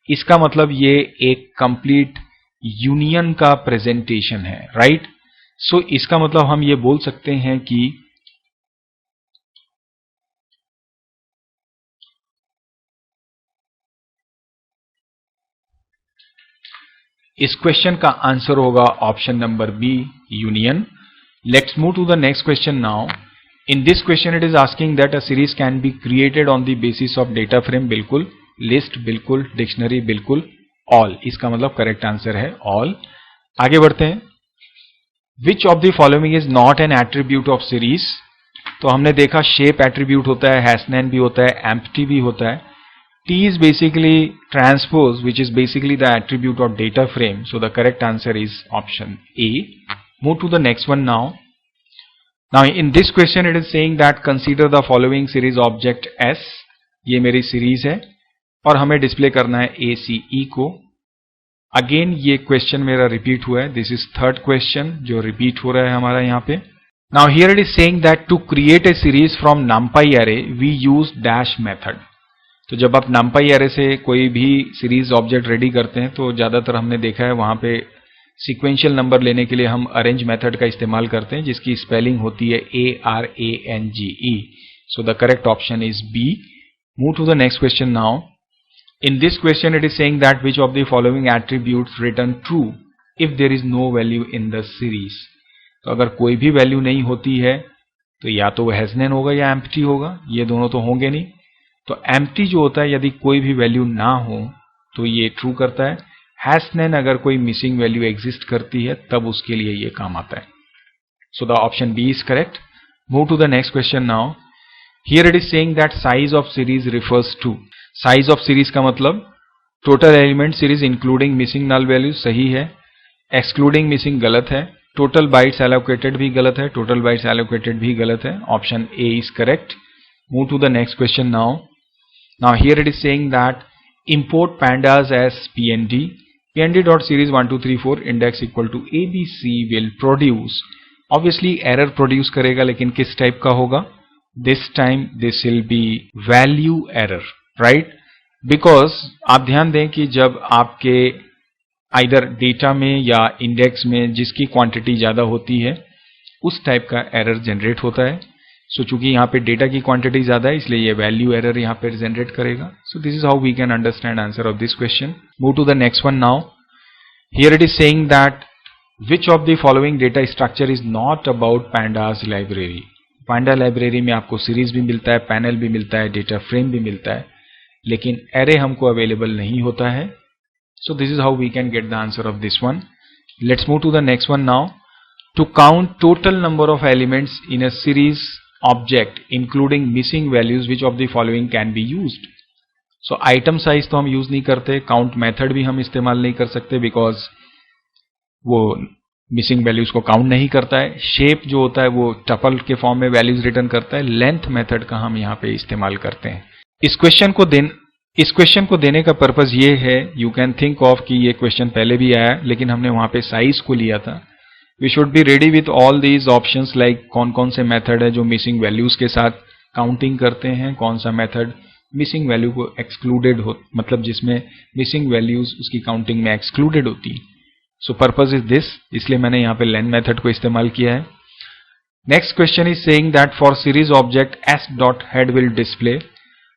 इसका मतलब ये एक कंप्लीट यूनियन का प्रेजेंटेशन है, राइट। सो इसका मतलब हम ये बोल सकते हैं कि इस क्वेश्चन का आंसर होगा option number B, union. Let's move to the next question now. In this question it is asking that a series can be created on the basis of data frame, बिल्कुल। List बिल्कुल, dictionary बिल्कुल, all इसका मतलब correct answer है all. आगे बढ़ते हैं। Which of the following is not an attribute of series. तो हमने देखा शेप एट्रीब्यूट होता है, हैशनैन भी होता है, एम्प्टी भी होता है। T is basically transpose, which is basically the attribute of data frame. So the correct answer is option A. Move to the next one now. Now in this question it is saying that consider the following series object S. ये मेरी series है और हमें display करना है ACE को। Again ये question मेरा रिपीट हुआ है। दिस इज थर्ड क्वेश्चन जो रिपीट हो रहा है हमारा यहाँ पे। Now here it is saying that to create a series from numpy array we use dash method. तो जब आप numpy array से कोई भी सीरीज ऑब्जेक्ट रेडी करते हैं तो ज्यादातर हमने देखा है वहां पे सीक्वेंशियल नंबर लेने के लिए हम अरेंज मेथड का इस्तेमाल करते हैं, जिसकी स्पेलिंग होती है ARANGE। So the correct option is B. Move to the next question now. In this question it is saying that which of the following attributes return true if there is no value in the series. तो अगर कोई भी value नहीं होती है तो या तो वह हैशनैन होगा या एम्प्टी होगा, ये दोनों तो होंगे नहीं। तो एम्प्टी जो होता है यदि कोई भी वैल्यू ना हो तो ये ट्रू करता है। हैशनैन अगर कोई मिसिंग वैल्यू एग्जिस्ट करती है तब उसके लिए ये काम आता है। So the option B is correct. Move to the next question now. Here it is saying that size of series refers to. Size of series का मतलब total element series including missing null value सही है, excluding missing गलत है, total bytes allocated भी गलत है, total bytes allocated भी गलत है। Option A is correct. Move to the next question now. Now here it is saying that import pandas as pnd. pnd.series1234 index equal to abc will produce. Obviously error produce करेगा, लेकिन किस type का होगा? This time this will be value error, right? Because आप ध्यान दें कि जब आपके either डेटा में या इंडेक्स में जिसकी क्वांटिटी ज्यादा होती है उस टाइप का एरर जनरेट होता है। सो चूंकि यहाँ पे डेटा की क्वांटिटी ज्यादा है इसलिए ये वैल्यू एरर यहाँ पे जनरेट करेगा. So this is how we can understand answer of this question. Move to the next one now. Here it is saying that which of the following data structure is not about pandas library. Panda library में आपको series भी मिलता है, panel भी मिलता है, data frame भी मिलता है, लेकिन एरे हमको अवेलेबल नहीं होता है. So this is how we can get the answer of this one. Let's move to the next one now. To count total number of elements in a series object including missing values which of the following can be used. So item size तो हम use नहीं करते, count method भी हम इस्तेमाल नहीं कर सकते because वो मिसिंग वैल्यूज को काउंट नहीं करता है. शेप जो होता है वो टपल के फॉर्म में वैल्यूज रिटर्न करता है. लेंथ मेथड का हम यहाँ पे इस्तेमाल करते हैं. इस क्वेश्चन को देने का पर्पज ये है, यू कैन थिंक ऑफ कि ये क्वेश्चन पहले भी आया लेकिन हमने वहां पे साइज को लिया था. We should be ready with all these options like कौन कौन से मेथड है जो मिसिंग वैल्यूज के साथ काउंटिंग करते हैं, कौन सा मेथड मिसिंग वैल्यू को एक्सक्लूडेड हो, मतलब जिसमें मिसिंग वैल्यूज उसकी काउंटिंग में एक्सक्लूडेड होती है. सो पर्पज इज दिस, इसलिए मैंने यहाँ पे लेन मेथड को इस्तेमाल किया है. Next question is saying that for series object S dot head will display.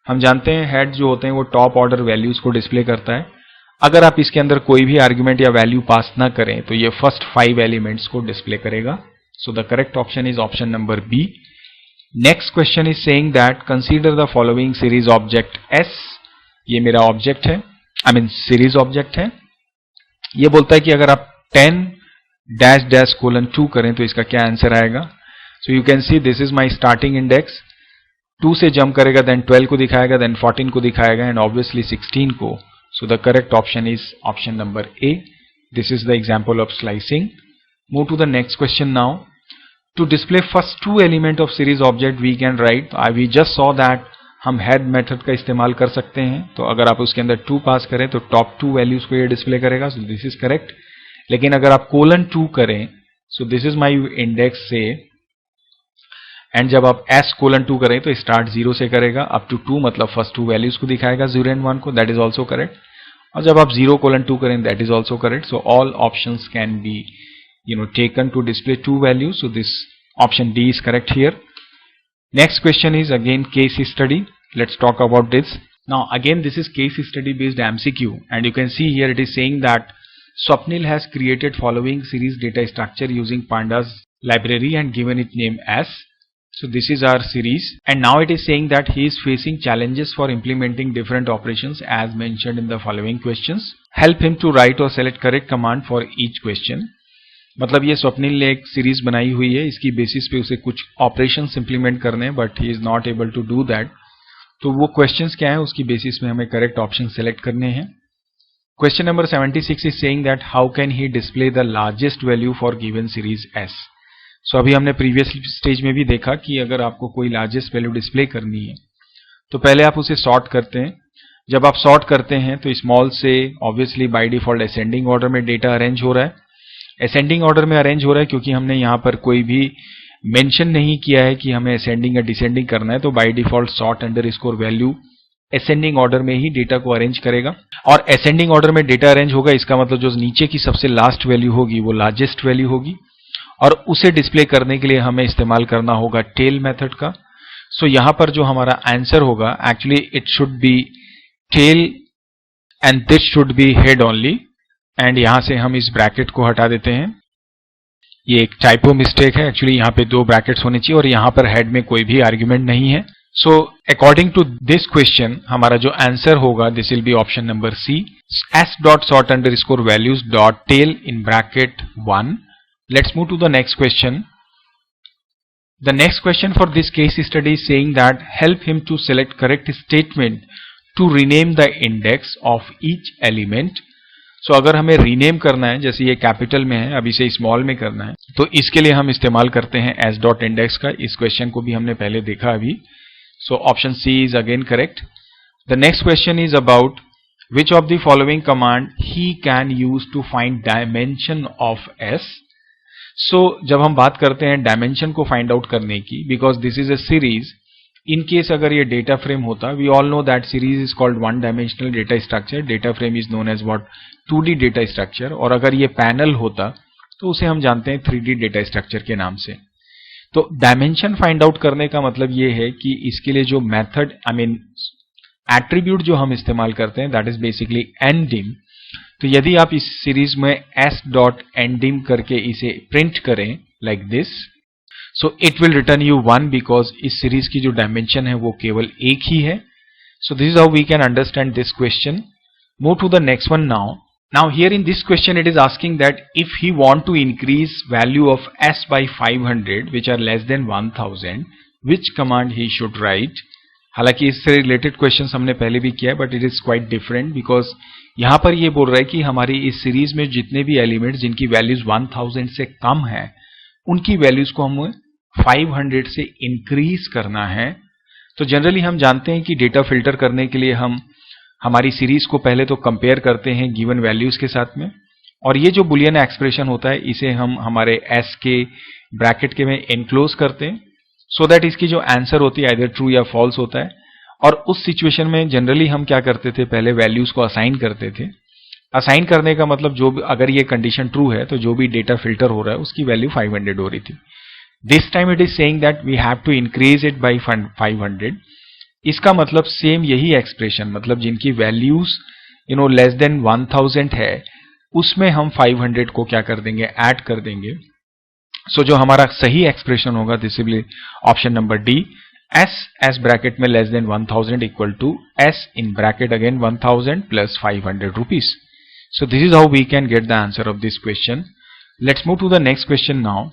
हम जानते हैं हेड जो होते हैं वो टॉप ऑर्डर वैल्यूज को डिस्प्ले करता है. अगर आप इसके अंदर कोई भी आर्ग्यूमेंट या वैल्यू पास ना करें तो ये फर्स्ट 5 एलिमेंट्स को डिस्प्ले करेगा. So the correct option is option number B. Next question is saying that consider the following series object S. ये मेरा ऑब्जेक्ट है, आई मीन सीरीज ऑब्जेक्ट है. ये बोलता है कि अगर आप 10-:2 करें तो इसका क्या आंसर आएगा. सो you can C this is my starting index. 2 से जंप करेगा, देन 12 को दिखाएगा, देन 14 को दिखाएगा एंड ऑब्वियसली 16 को. So the correct option is option number A. This is the example of slicing. Move to the next question now. To display first 2 element of series object we can write. We just saw that हम head method का इस्तेमाल कर सकते हैं. तो अगर आप उसके अंदर 2 पास करें तो top 2 values को ये डिस्प्ले करेगा. So this is correct. लेकिन अगर आप :2 करें, so this is my index say, and जब आप S:2 करें तो स्टार्ट 0 से करेगा अप टू 2, मतलब फर्स्ट 2 वैल्यूज को दिखाएगा 0 and 1 को. That is also correct. और जब आप 0:2 करें that is also correct. So all options can be taken to display 2 values. So this option D is correct here. Next question is again case study. Let's talk about this. Now again this is case study based MCQ and you can see here it is saying that Swapnil has created following series data structure using pandas library and given it name as. So this is our series and now it is saying that he is facing challenges for implementing different operations as mentioned in the following questions. Help him to write or select correct command for each question. मतलब ये स्वप्निल ने एक series बनाई हुई है, इसकी basis पे उसे कुछ ऑपरेशंस इंप्लीमेंट करने हैं but he is not able to do that. तो वो क्वेश्चंस क्या है उसकी बेसिस में हमें करेक्ट ऑप्शन सेलेक्ट करने हैं. Question number 76 is saying that how can he display the largest value for given series S. So अभी हमने प्रीवियस स्टेज में भी देखा कि अगर आपको कोई लार्जेस्ट वैल्यू डिस्प्ले करनी है तो पहले आप उसे सॉर्ट करते हैं. जब आप सॉर्ट करते हैं तो स्मॉल से obviously by default ascending order में डेटा अरेंज हो रहा है. असेंडिंग ऑर्डर में अरेंज हो रहा है क्योंकि हमने यहाँ पर कोई भी मेंशन नहीं किया है कि हमें असेंडिंग या डिसेंडिंग करना है. तो by default sort underscore value ascending order में ही डेटा को अरेंज करेगा. और असेंडिंग ऑर्डर में डेटा अरेंज होगा इसका मतलब जो नीचे की सबसे लास्ट वैल्यू होगी वो लार्जेस्ट वैल्यू होगी और उसे डिस्प्ले करने के लिए हमें इस्तेमाल करना होगा टेल मेथड का. सो यहां पर जो हमारा आंसर होगा actually it should be tail and this should be head only. And यहां से हम इस ब्रैकेट को हटा देते हैं. ये एक टाइपो मिस्टेक है, एक्चुअली यहाँ पे 2 ब्रैकेट्स होने चाहिए और यहाँ पर हेड में कोई भी आर्ग्यूमेंट नहीं है. So according to this question हमारा जो आंसर होगा this will be option number C. S.sort underscore values dot tail in bracket 1. Let's move to the next question. The next question for this case study is saying that help him to select correct statement to rename the index of each element. So अगर हमें rename करना है, जैसे ये capital में है अब इसे स्मॉल में करना है, तो इसके लिए हम इस्तेमाल करते हैं S.index का. इस क्वेश्चन को भी हमने पहले देखा अभी. So option C is again correct. The next question is about which of the following command he can use to find dimension of S. So जब हम बात करते हैं डायमेंशन को फाइंड आउट करने की, because this is a series, in case अगर ये डेटा फ्रेम होता, we all know that series is called one dimensional data structure. Data frame is known as what 2D data structure. और अगर ये panel होता तो उसे हम जानते हैं 3D data structure के नाम से. तो डायमेंशन फाइंड आउट करने का मतलब ये है कि इसके लिए जो मेथड एट्रीब्यूट जो हम इस्तेमाल करते हैं दैट इज बेसिकली ndim। तो यदि आप इस सीरीज में s.ndim करके इसे प्रिंट करें like this, so it will return you 1 because इस सीरीज की जो डायमेंशन है वो केवल एक ही है। So this is how we can understand this question. Move to the next one now. Now here in this question it is asking that if he want to increase value of s by 500 which are less than 1000, which command he should write। हालांकि इससे related question हमने पहले भी किया है but it is quite different because यहां पर ये बोल रहा है कि हमारी इस सीरीज में जितने भी एलिमेंट्स जिनकी वैल्यूज 1000 से कम है उनकी वैल्यूज को हमें 500 से इंक्रीज करना है। तो जनरली हम जानते हैं कि डेटा फिल्टर करने के लिए हम हमारी सीरीज को पहले तो कंपेयर करते हैं गिवन वैल्यूज के साथ में, और ये जो बुलियन एक्सप्रेशन होता है इसे हम हमारे एस के ब्रैकेट के में एनक्लोज करते हैं सो दैट इसकी जो आंसर होती है आइदर ट्रू या फॉल्स होता है। और उस सिचुएशन में जनरली हम क्या करते थे, पहले वैल्यूज को असाइन करते थे। असाइन करने का मतलब जो भी, अगर ये कंडीशन ट्रू है तो जो भी डेटा फिल्टर हो रहा है उसकी वैल्यू 500 हो रही थी। This time it is saying that we have to increase it by 500। इसका मतलब सेम यही एक्सप्रेशन, मतलब जिनकी वैल्यूज लेस देन 1000 है उसमें हम 500 को क्या कर देंगे, ऐड कर देंगे। सो जो हमारा सही एक्सप्रेशन होगा this will be option number D, S bracket में less than 1000 equal to S in bracket again 1000 plus 500 rupees. So this is how we can get the answer of this question. Let's move to the next question now.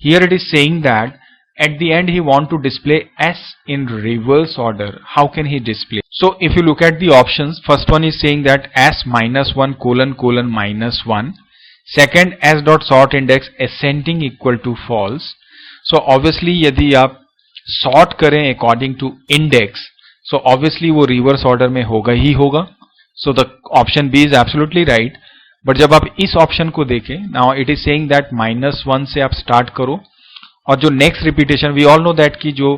Here it is saying that at the end he want to display s in reverse order. How can he display? So if you look at the options, first one is saying that s minus 1 colon colon minus 1. Second, s dot sort index ascending equal to false. So obviously यदि आप sort करें according to index, so obviously वो reverse order में होगा ही होगा. So the option B is absolutely right. But जब आप इस ऑप्शन को देखें, now it is saying that -1 से आप स्टार्ट करो और जो next repetition, we all know that की जो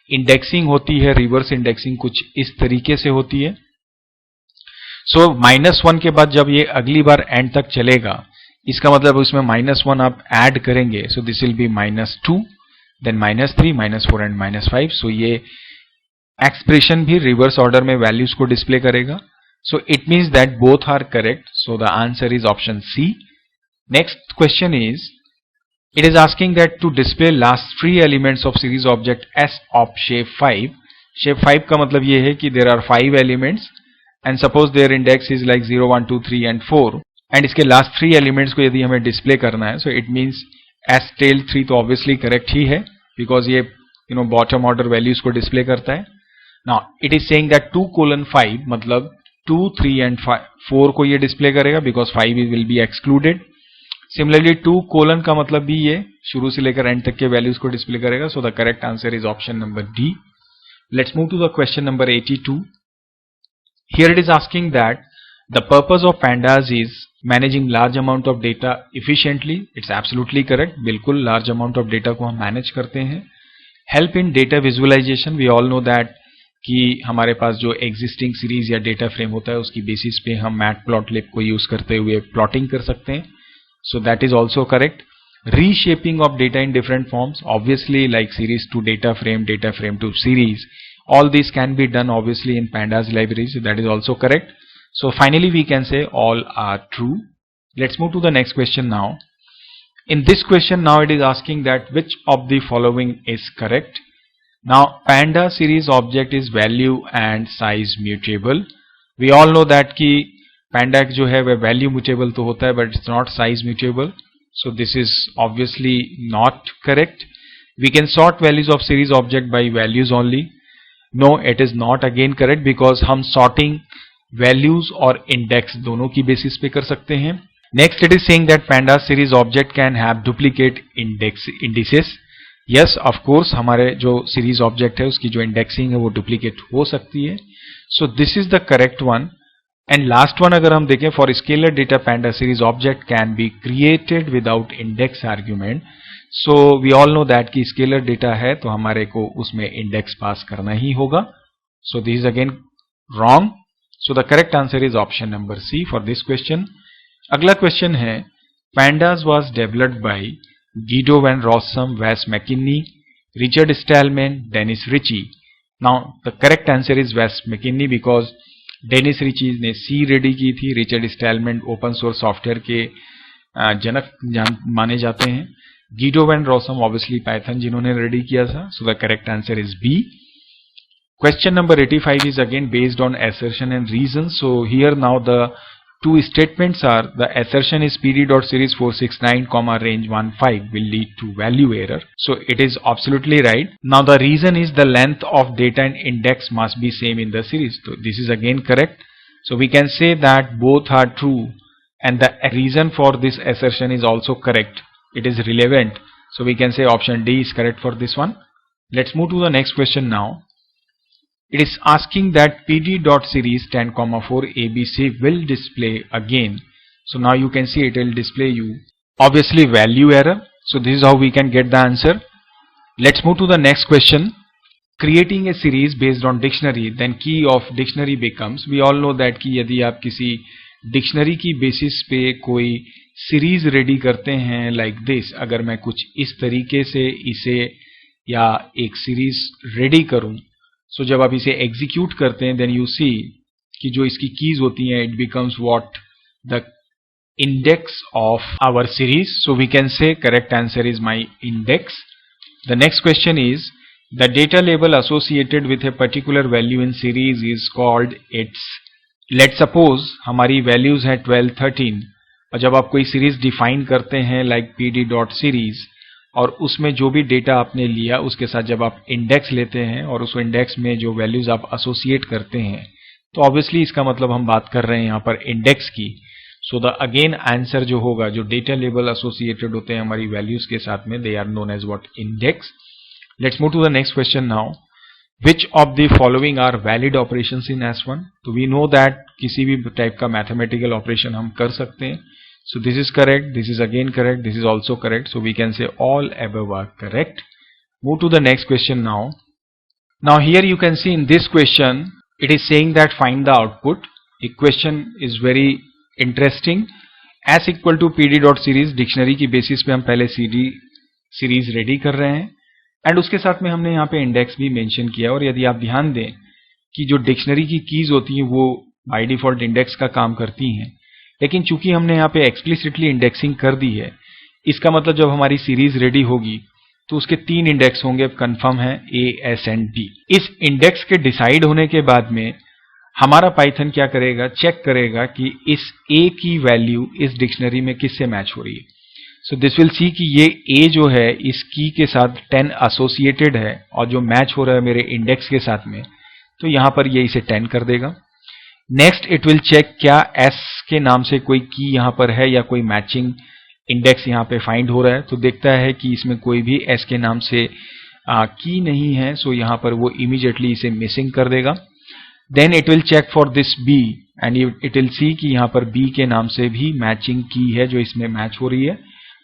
इंडेक्सिंग होती है, रिवर्स इंडेक्सिंग कुछ इस तरीके से होती है। सो -1 के बाद जब ये अगली बार एंड तक चलेगा, इसका मतलब उसमें -1 आप ऐड करेंगे, so this will be -2 then -3 -4 and -5। So ये एक्सप्रेशन भी रिवर्स ऑर्डर में वैल्यूज को डिस्प्ले करेगा। So it means that both are correct. So the answer is option C. Next question is, it is asking that to display last 3 elements of series object S of shape 5. Shape 5 का मतलब ये है कि there are 5 elements and suppose their index is like 0, 1, 2, 3 and 4. And इसके last 3 elements को यदि हमें display करना है, so it means S tail 3 तो obviously correct ही है because ये bottom order values को display करता है। Now it is saying that 2 colon 5 मतलब 2, 3 एंड 4 को ये डिस्प्ले करेगा because 5 will be excluded. Similarly 2 colon का मतलब भी ये शुरू से लेकर एंड तक के वैल्यूज को डिस्प्ले करेगा। So the correct answer is option number D. Let's move to the question number 82। Here it is asking that the purpose of pandas is managing large amount of data efficiently. It's absolutely correct, बिल्कुल large amount of data को हम manage करते हैं। Help in data visualisation, we all know that कि हमारे पास जो existing series या डेटा फ्रेम होता है उसकी बेसिस पे हम मैटप्लॉटलिब को यूज करते हुए प्लॉटिंग कर सकते हैं। So that is also correct. Reshaping of data in different forms, obviously like series to data frame to series, all this can be done obviously in pandas libraries, so that is also correct. So finally we can say all are true. Let's move to the next question now. In this question now it is asking that which of the following is correct. Now panda series object is value and size mutable. We all know that कि panda जो है वह value mutable तो होता है but it's not size mutable. So this is obviously not correct. We can sort values of series object by values only. No, it is not again correct because हम sorting values और index दोनों की basis पे कर सकते हैं. Next it is saying that pandas series object can have duplicate indices. Yes, of course हमारे जो series object है उसकी जो indexing है वो duplicate हो सकती है. So this is the correct one. And last one अगर हम देखें, for scalar data panda series object can be created without index argument. So we all know that कि scalar data है तो हमारे को उसमें index पास करना ही होगा. So this is again wrong. So the correct answer is option number C for this question. अगला question है pandas was developed by Guido van Rossum, Wes McKinney, Richard Stallman, Dennis Ritchie. Now the correct answer is Wes McKinney because Dennis Ritchie ने C ready की थी. Richard Stallman open source software के जनक माने जाते हैं. Guido van Rossum obviously Python जिन्होंने ready किया था. So the correct answer is B. Question number 85 is again based on assertion and reason. So here now the two statements are the assertion is pd.series 469 comma range 15 will lead to value error. So it is absolutely right. Now the reason is the length of data and index must be same in the series. So this is again correct. So we can say that both are true and the reason for this assertion is also correct. It is relevant. So we can say option D is correct for this one. Let's move to the next question now. It is asking that pd.series 10,4 ABC will display again. So now you can see it will display you obviously value error. So this is how we can get the answer. Let's move to the next question. Creating a series based on dictionary, then key of dictionary becomes. We all know that कि यदि आप किसी dictionary की basis पे कोई series ready करते हैं like this, अगर मैं कुछ इस तरीके से इसे या एक सीरीज रेडी करूं, सो जब आप इसे एग्जीक्यूट करते हैं देन यू सी कि जो इसकी कीज होती हैं it becomes what the index of our series. So we can say correct answer is my index. The next question is the data label associated with a particular value in series is called its. Let's suppose हमारी values है 12, 13 और जब आप कोई series define करते हैं like pd.series और उसमें जो भी डेटा आपने लिया उसके साथ जब आप इंडेक्स लेते हैं और उस इंडेक्स में जो वैल्यूज आप एसोसिएट करते हैं तो ऑब्वियसली इसका मतलब हम बात कर रहे हैं यहाँ पर इंडेक्स की. सो द अगेन आंसर जो होगा जो डेटा लेबल एसोसिएटेड होते हैं हमारी वैल्यूज के साथ में they are known as what index. Let's move to the next question now. Which of the following are valid operations in S1. तो वी नो दैट किसी भी टाइप का मैथमेटिकल ऑपरेशन हम कर सकते हैं. So this is correct, this is again correct, this is also correct. So we can say all above are correct. Move to the next question now. Now here you can see in this question, it is saying that find the output. The question is very interesting. S equal to pd.series dictionary की basis पे हम पहले series ready कर रहे हैं and उसके साथ में हमने यहाँ पे इंडेक्स भी मेंशन किया. और यदि आप ध्यान दें कि जो डिक्शनरी की कीज होती हैं वो बाय डिफॉल्ट इंडेक्स का काम करती हैं, लेकिन चूंकि हमने यहाँ पे एक्सप्लिसिटली इंडेक्सिंग कर दी है इसका मतलब जब हमारी सीरीज रेडी होगी तो उसके 3 इंडेक्स होंगे. कंफर्म है A, S एंड D. इस इंडेक्स के डिसाइड होने के बाद में हमारा पाइथन क्या करेगा, चेक करेगा कि इस A की वैल्यू इस डिक्शनरी में किससे मैच हो रही है. सो दिस विल सी कि ये A जो है इस की के साथ 10 एसोसिएटेड है और जो मैच हो रहा है मेरे इंडेक्स के साथ में तो यहां पर ये इसे 10 कर देगा. नेक्स्ट इट विल चेक क्या S के नाम से कोई की यहां पर है या कोई मैचिंग इंडेक्स यहां पे फाइंड हो रहा है. तो देखता है कि इसमें कोई भी S के नाम से की नहीं है. सो यहां पर वो इमीडिएटली इसे मिसिंग कर देगा. Then it will check for this B and it will see कि यहां पर B के नाम से भी मैचिंग की है जो इसमें मैच हो रही है.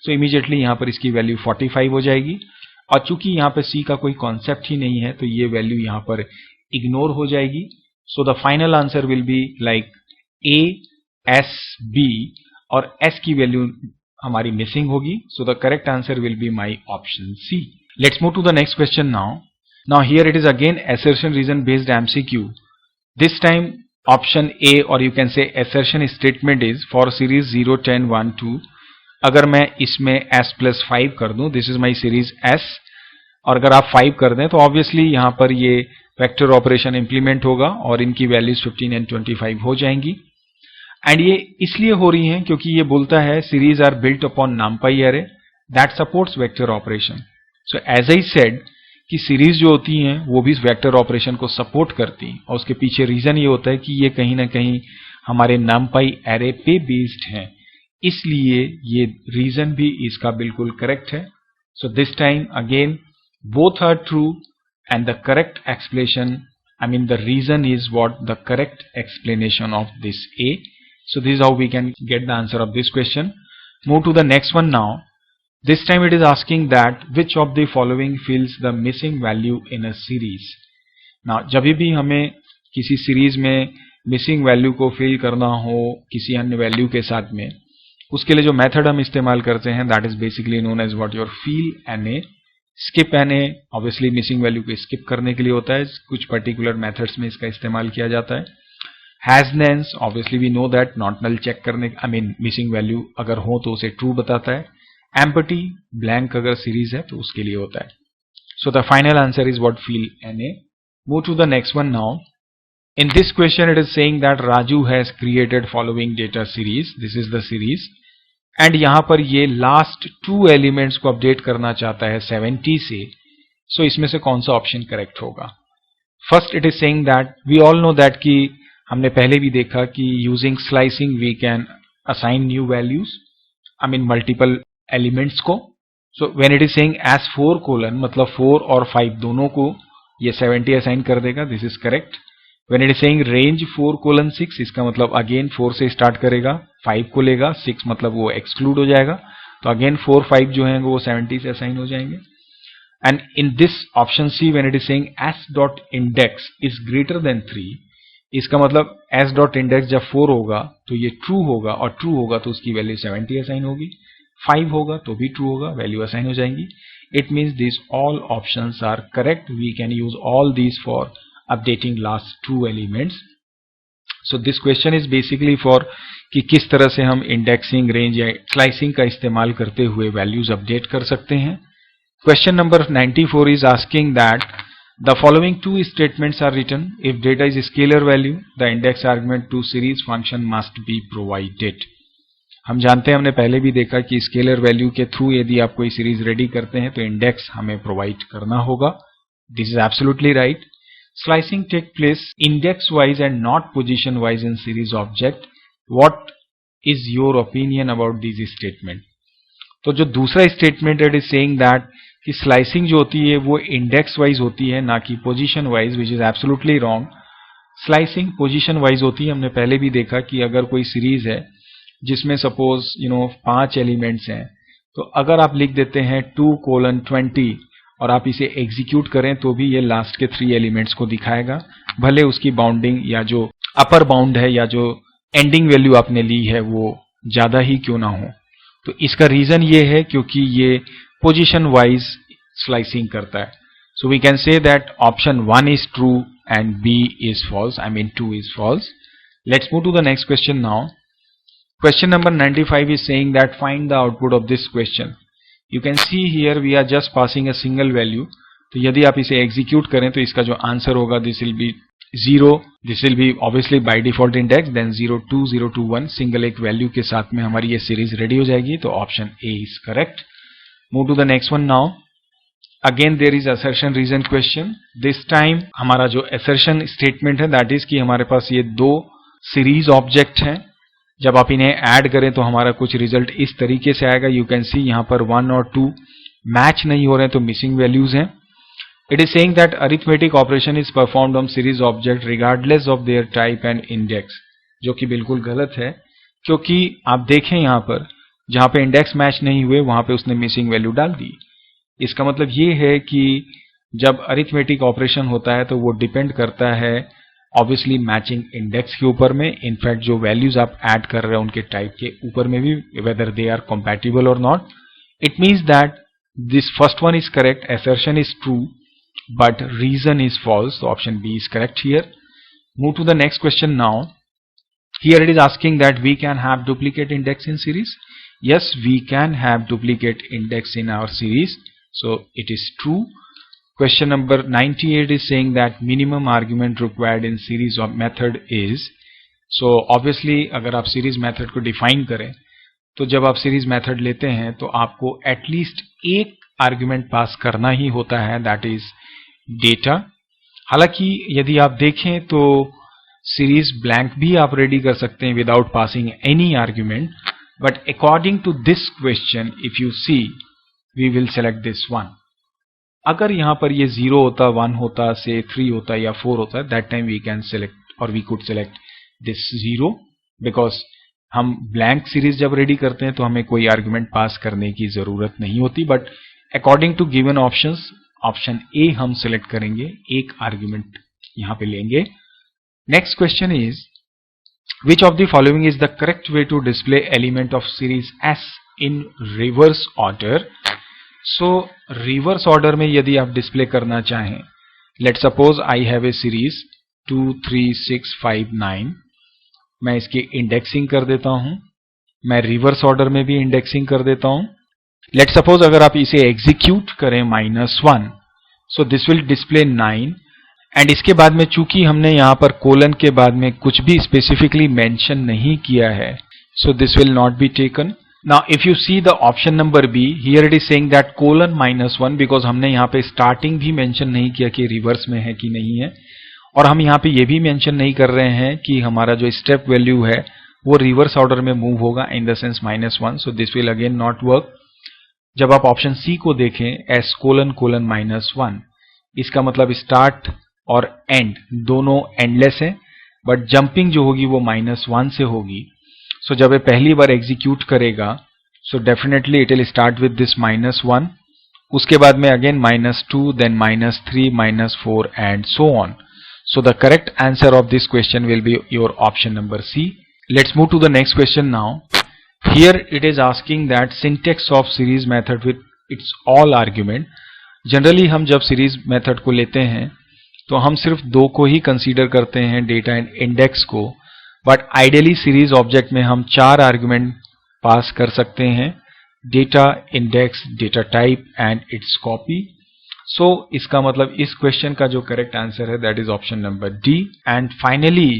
सो इमीडिएटली यहां पर इसकी वैल्यू 45 हो जाएगी. और चूंकि यहां पर C का कोई कॉन्सेप्ट ही नहीं है तो ये वैल्यू यहां पर इग्नोर हो जाएगी. So the final answer will be like A, S, B और S की वैल्यू हमारी मिसिंग होगी. So the correct answer will be my option C. Let's move to the next question now. Now here it is again assertion reason based MCQ. This time option A or you can say assertion statement is for series 0, 10, 1, 2. अगर मैं इसमें S+5 कर दूं, this is my series S और अगर आप 5 कर दें तो ऑब्वियसली यहां पर ये वेक्टर ऑपरेशन इंप्लीमेंट होगा और इनकी वैल्यूज 15 एंड 25 हो जाएंगी. एंड ये इसलिए हो रही हैं क्योंकि ये बोलता है series are built upon numpy array that supports vector operation. So as I said कि सीरीज जो होती हैं वो भी वेक्टर ऑपरेशन को सपोर्ट करती हैं और उसके पीछे रीजन ये होता है कि ये कहीं ना कहीं हमारे numpy एरे पे बेस्ड हैं, इसलिए ये रीजन भी इसका बिल्कुल करेक्ट है. So this time again both are true and the correct explanation, I mean the reason is what the correct explanation of this A. So this is how we can get the answer of this question. Move to the next one now. This time it is asking that which of the following fills the missing value in a series. Now जब भी हमें किसी series में missing value को fill करना हो किसी अन्य वैल्यू के साथ में उसके लिए जो मेथड हम इस्तेमाल करते हैं that is basically known as what your fill NA, skip NA obviously missing value को स्किप करने के लिए होता है, कुछ पर्टिकुलर मेथड्स में इसका इस्तेमाल किया जाता है। Hasnans obviously we know that not null check करने, आई मीन मिसिंग वैल्यू अगर हो तो उसे ट्रू बताता है। एम्पटी ब्लैंक अगर सीरीज है तो उसके लिए होता है। So the final answer is what fill NA। Move to the next one now. In this question it is saying that Raju has created following data series, this is the series, and यहां पर ये last 2 elements को update करना चाहता है 70 से। सो इसमें से कौन सा ऑप्शन करेक्ट होगा? First it is saying that we all know that कि हमने पहले भी देखा कि using slicing we can assign new values, I mean multiple elements को। So when it is saying S4 colon मतलब 4 और 5 दोनों को ये 70 असाइन कर देगा, this is correct. When it is saying range 4:6 इसका मतलब अगेन 4 से स्टार्ट करेगा, 5 को लेगा, 6 मतलब वो एक्सक्लूड हो जाएगा, तो अगेन 4, 5 जो है वो 70 से असाइन हो जाएंगे। And in this option see when it is saying S.index is greater then 3, इसका मतलब S.index जब 4 होगा तो ये ट्रू होगा, और ट्रू होगा तो उसकी वैल्यू 70 असाइन होगी, 5 होगा तो भी ट्रू होगा, वैल्यू असाइन हो जाएंगी। It means this all options are correct, we can use all these for updating last 2 elements. So this question is basically for कि किस तरह से हम इंडेक्सिंग, रेंज या स्लाइसिंग का इस्तेमाल करते हुए वैल्यूज अपडेट कर सकते हैं। Question number 94 is asking that the following 2 statements are written. If data is scalar value, the index argument to series function must be provided. हम जानते हैं, हमने पहले भी देखा कि स्केलर वैल्यू के थ्रू यदि आप कोई सीरीज रेडी करते हैं तो इंडेक्स हमें प्रोवाइड करना होगा। This is absolutely right. Slicing take place index wise and not position wise in series object. What is your opinion about these statement? तो जो दूसरा statement it is saying that कि स्लाइसिंग जो होती है वो इंडेक्स वाइज होती है, ना कि position wise, which is absolutely wrong. Slicing position wise होती है। हमने पहले भी देखा कि अगर कोई सीरीज है जिसमें सपोज 5 एलिमेंट्स हैं, तो अगर आप लिख देते हैं 2:20 और आप इसे एग्जीक्यूट करें तो भी ये लास्ट के 3 एलिमेंट्स को दिखाएगा, भले उसकी बाउंडिंग या जो अपर बाउंड है या जो एंडिंग वैल्यू आपने ली है वो ज्यादा ही क्यों ना हो। तो इसका रीजन ये है क्योंकि ये पोजीशन वाइज स्लाइसिंग करता है। So we can say that option 1 is true and B is false, I mean 2 is false. Let's move to the next question now. Question number 95 is saying that find the output of this question. You can see here we are just passing a single value. तो यदि आप इसे execute करें तो इसका जो answer होगा this will be 0, this will be obviously by default index, then 0, 2, 0, 2, 1 single एक वैल्यू के साथ में हमारी ये सीरीज रेडी हो जाएगी। तो option A is correct. Move to the next one now. Again there is assertion reason question. This time हमारा जो असर्शन स्टेटमेंट है दैट इज कि हमारे पास ये 2 सीरीज ऑब्जेक्ट हैं, जब आप इन्हें ऐड करें तो हमारा कुछ रिजल्ट इस तरीके से आएगा। यू कैन सी यहां पर 1 और 2 मैच नहीं हो रहे हैं तो मिसिंग वैल्यूज हैं। It is saying that arithmetic operation is performed on series object regardless of their type and index, जो कि बिल्कुल गलत है, क्योंकि आप देखें यहां पर जहां पे इंडेक्स मैच नहीं हुए वहां पे उसने मिसिंग वैल्यू डाल दी। इसका मतलब ये है कि जब अरिथमेटिक ऑपरेशन होता है तो वो डिपेंड करता है ऑब्वियसली मैचिंग इंडेक्स के ऊपर में, इनफैक्ट जो वैल्यूज आप ऐड कर रहे हैं उनके टाइप के ऊपर में भी, वेदर दे आर कंपैटिबल और not. It means that this first one is correct, assertion is true but reason is false, so option B is correct here. Move to the next question now. Here it is asking that we can have duplicate index in series. Yes, we can have duplicate index in our series, so it is true. Question number 98 is saying that minimum argument required in series of method is. So obviously अगर आप series method को define करें तो जब आप series method लेते हैं तो आपको at least एक argument पास करना ही होता है, that is data. हालांकि यदि आप देखें तो series blank भी आप रेडी कर सकते हैं without passing any argument, but according to this question if you see we will select this one. अगर यहां पर ये 0 होता, 1 होता, से 3 होता या 4 होता, that time we can select और we could select this 0, because हम ब्लैंक सीरीज जब रेडी करते हैं तो हमें कोई आर्गुमेंट पास करने की जरूरत नहीं होती। But according to given options option A हम सेलेक्ट करेंगे, एक आर्गुमेंट यहां पे लेंगे। Next question is Which of the following is the correct way to display element of series S in reverse order? So reverse order में यदि आप display करना चाहें, let suppose I have a series 2 3 6 5 9, मैं इसकी इंडेक्सिंग कर देता हूं, मैं रिवर्स ऑर्डर में भी इंडेक्सिंग कर देता हूं. लेट सपोज अगर आप इसे एग्जीक्यूट करें -1, सो दिस विल डिस्प्ले 9 एंड इसके बाद में चूंकि हमने यहां पर कोलन के बाद में कुछ भी स्पेसिफिकली मेंशन नहीं किया है, so this will not be taken. Now if you see the option number B, here it is saying that colon -1 because हमने यहां पे स्टार्टिंग भी मेंशन नहीं किया कि रिवर्स में है कि नहीं है, और हम यहां पे ये भी मेंशन नहीं कर रहे हैं कि हमारा जो स्टेप वैल्यू है वो रिवर्स ऑर्डर में मूव होगा इन the sense -1, so this will again not work. जब आप ऑप्शन सी को देखें S::-1, इसका मतलब स्टार्ट और एंड दोनों एंडलेस है, बट जंपिंग जो होगी वो -1 से होगी. सो जब ये पहली बार एग्जीक्यूट करेगा, so definitely it will start with this -1, उसके बाद में again -2, then -3, -4 and so on. So the correct answer of this question will be your option number C. Let's move to the next question now. Here it is asking that syntax of series method with its all argument. Generally हम जब series method को लेते हैं तो हम सिर्फ दो को ही कंसीडर करते हैं, डेटा एंड इंडेक्स को, बट आइडियली सीरीज ऑब्जेक्ट में हम 4 आर्ग्यूमेंट पास कर सकते हैं, data, index, data type and its copy. So इसका मतलब इस क्वेश्चन का जो करेक्ट आंसर है that is option number D. And finally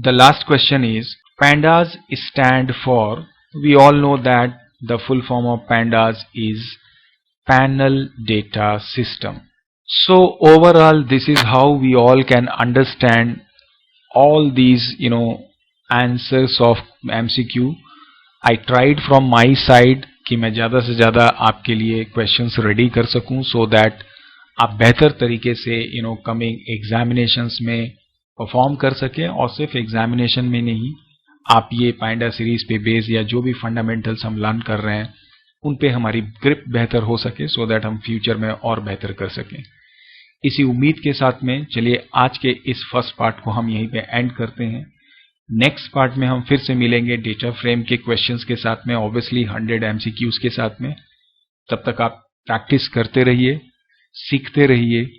the last question is, pandas stand for, we all know that the full form of pandas is panel data system. So overall this is how we all can understand all these answers of MCQ. I tried from my side कि मैं ज़्यादा से ज़्यादा आपके लिए questions ready कर सकूं, so that आप बेहतर तरीके से कमिंग एग्जामिनेशंस में परफॉर्म कर सके, और सिर्फ एग्जामिनेशन में नहीं, आप ये पांडा सीरीज पे बेस या जो भी फंडामेंटल्स हम लर्न कर रहे हैं उन पे हमारी ग्रिप बेहतर हो सके, सो दैट हम फ्यूचर में और बेहतर कर सकें. इसी उम्मीद के साथ में चलिए आज के इस फर्स्ट पार्ट को हम यहीं पे एंड करते हैं. नेक्स्ट पार्ट में हम फिर से मिलेंगे डेटा फ्रेम के क्वेश्चंस के साथ में, ऑब्वियसली 100 MCQs के साथ में. तब तक आप प्रैक्टिस करते रहिए, सीखते रहिए,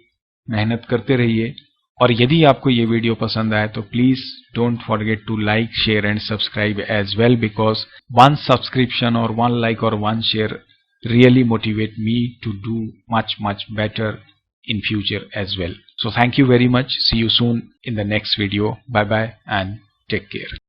मेहनत करते रहिए, और यदि आपको ये वीडियो पसंद आए तो please don't forget to like, share and subscribe as well, because 1 subscription और 1 लाइक और 1 share really motivate me to do much better in future as well. So thank you very much. See you soon in the next video. Bye bye and take care.